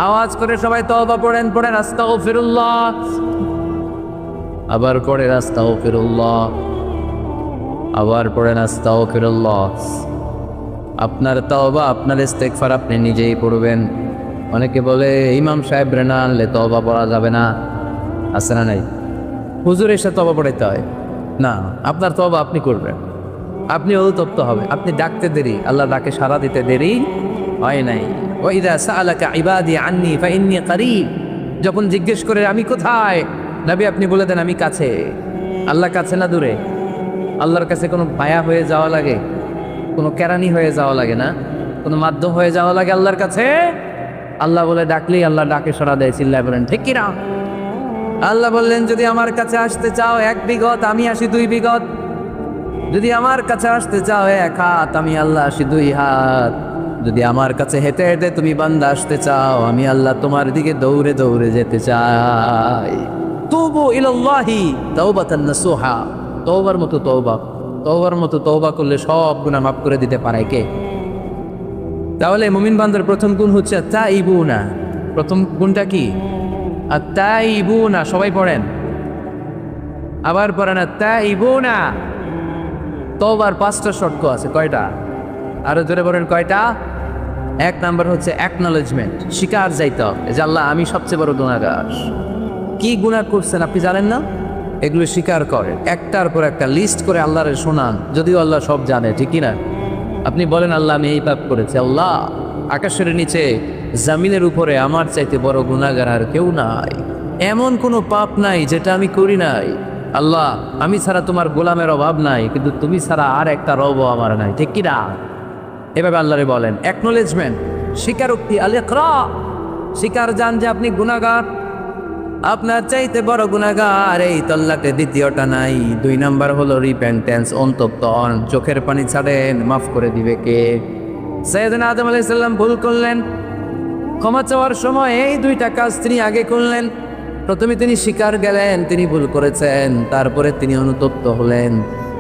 আওয়াজ করে সবাই তওবা পড়েন, পড়েন আস্তাগফিরুল্লাহ, আবার পড়েন আস্তাগফিরুল্লাহ, আবার পড়েন আস্তাগফিরুল্লাহ। আপনার তওবা, আপনার ইস্তেগফার আপনি নিজেই পড়বেন। অনেকে বলে ইমাম সাহেব রে না আনলে তওবা পড়া যাবে না, আছে না নাই? হুজুর এসে তওবা পড়াইতে হয় না, আপনার তওবা আপনি করবেন, আপনি অনুতপ্ত হবে। আপনি ডাকতে দেরি, আল্লাহ ডাকে সাড়া দিতে দেরি হয় নাই। ওয়াইদা সাআলাকা ইবাদি আন্নী ফাইন্নী কারীব, যখন জিজ্ঞেস করে আমি কোথায়, নবী আপনি বলে দেন আমি কাছে। আল্লাহ কাছে না দূরে? আল্লাহর কাছে কোনো মায়া হয়ে যাওয়া লাগে, কোনো কেরানি হয়ে যাওয়া লাগে না, কোনো মাধ্যম হয়ে যাওয়া লাগে আল্লাহর কাছে? আল্লাহ বলে ডাকলেই আল্লাহ ডাকে সাড়া দেয়। চিল্লায় বলেন ঠিক কিনা? আল্লাহ বললেন, যদি আমার কাছে আসতে চাও ১ বিঘত, আমি আসি ২ বিঘত। যদি আমার কাছে আসতে চাও ১ হাত, আমি আল্লাহ আসি ২ হাত। যদি আমার কাছে হেঁটে হেঁটে তুমি বান্দা আসতে চাও, আমি আল্লাহ তোমার দিকে দৌড়ে দৌড়ে যেতে চাই। তুবু ইলাল্লাহি তাওবাতান নাসুহা, তওবার মতো তওবা, তওবার মতো তওবা করলে সব গুনাহ মাফ করে দিতে পারে কে? তাহলে মুমিন বান্দার প্রথম গুণ হচ্ছে আত-তাইবুনা। প্রথম গুণটা কি? আত-তাইবুনা। সবাই পড়েন, আবার পড়েন আত-তাইবুনা। তওবার ৫টা শর্ত আছে। কয়টা? আরো জোরে বলেন কয়টা? ১ নাম্বার হচ্ছে অ্যাকনলেজমেন্ট, স্বীকার যাইতে হবে যে আল্লাহ আমি সবচেয়ে বড় গুনাহগার। কি গুনাহ করছেন আপনি জানেন না? এগুলো স্বীকার করেন, একটার পর একটা লিস্ট করে আল্লাহরে শোনান, যদিও আল্লাহ সব জানে, ঠিক কিনা? আপনি বলেন আল্লাহ আমি এই পাপ করেছি, আল্লাহ আকাশের নিচে জামিনের উপরে আমার চাইতে বড় গুনাহগার আর কেউ নাই, এমন কোনো পাপ নাই যেটা আমি করি নাই। আল্লাহ আমি ছাড়া তোমার গোলামের অভাব নাই, কিন্তু তুমি ছাড়া আর একটা রবও আমার নাই, ঠিক কিনা? এভাবে আল্লাহরে বলেন। অ্যাকনোলেজমেন্ট, স্বীকারোক্তি, আল ইকরা, স্বীকার জান যে আপনি গুনাহগার, আপনার চাইতে বড় গুনাহগার। এই তল্লাটে দ্বিতীয়টা নাই। ২ নাম্বার হলো রিপেন্টেন্স, অনুতপ্ত হন, চোখের পানি ছাড়েন, মাফ করে দিবে কে? সাইয়েদনা আদম আলাইহিস সালাম ভুল করলেন, ক্ষমা চাওয়ার সময় এই 2টা কাজ তিনি আগে করলেন। প্রথমে তিনি স্বীকার গেলেন তিনি ভুল করেছেন, তারপরে তিনি অনুতপ্ত হলেন।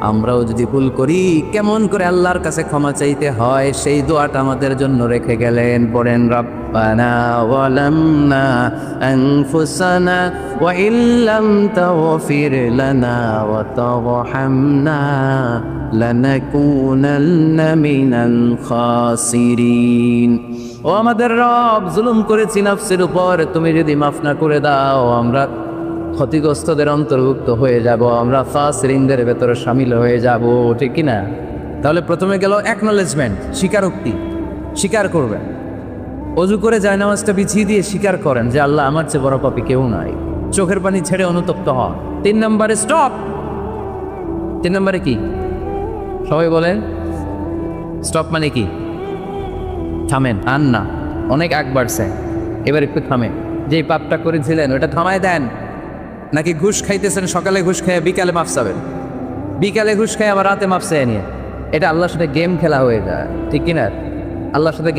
আমরাও যদি ভুল করি কেমন করে আল্লাহর কাছে ক্ষমা চাইতে হয় সেই দোয়াটা আমাদের জন্য রেখে গেলেন। পড়েন, রব্বানা ওয়ালামনা আনফুসানা ওয়া ইল্লাম তাগফির লানা ওয়া তারহামনা লানাকুনান্না মিনাল খাসিরিন। ও আমাদের রব, জুলুম করেছি নফসের উপর, তুমি যদি মাফ না করে দাও আমরা ক্ষতিগ্রস্তদের অন্তর্ভুক্ত হয়ে যাব, আমরা ফাসিরিনদের ভেতরে শামিল হয়ে যাব, ঠিক কিনা? তাহলে প্রথমে গেল অ্যাকনোলেজমেন্ট, স্বীকারোক্তি, স্বীকার করবেন। অজু করে জায়নামাজটা বিছিয়ে দিয়ে স্বীকার করেন যে আল্লাহ আমার চেয়ে বড় পাপী কেউ নাই, চোখের পানি ছেড়ে অনুতপ্ত হন। 3 নম্বরে স্টপ। 3 নম্বরে কি? সবাই বলেন স্টপ মানে কি? থামেন। আর না, অনেক আগ বাড়ছে, এবার একটু থামেন। যেই পাপটা করেছিলেন ওটা থামায় দেন। নাকি ঘুষ খাইতেছেন, সকালে ঘুষ খেয়ে বিকালে মাফ চাবেন, বিকালে ঘুষ খেয়ে আবার রাতে মাফ চেয়ে নিয়ে, এটা আল্লাহর সাথে গেম খেলা হয়ে যায়, ঠিক কিনা? আল্লাহর সাথে গেম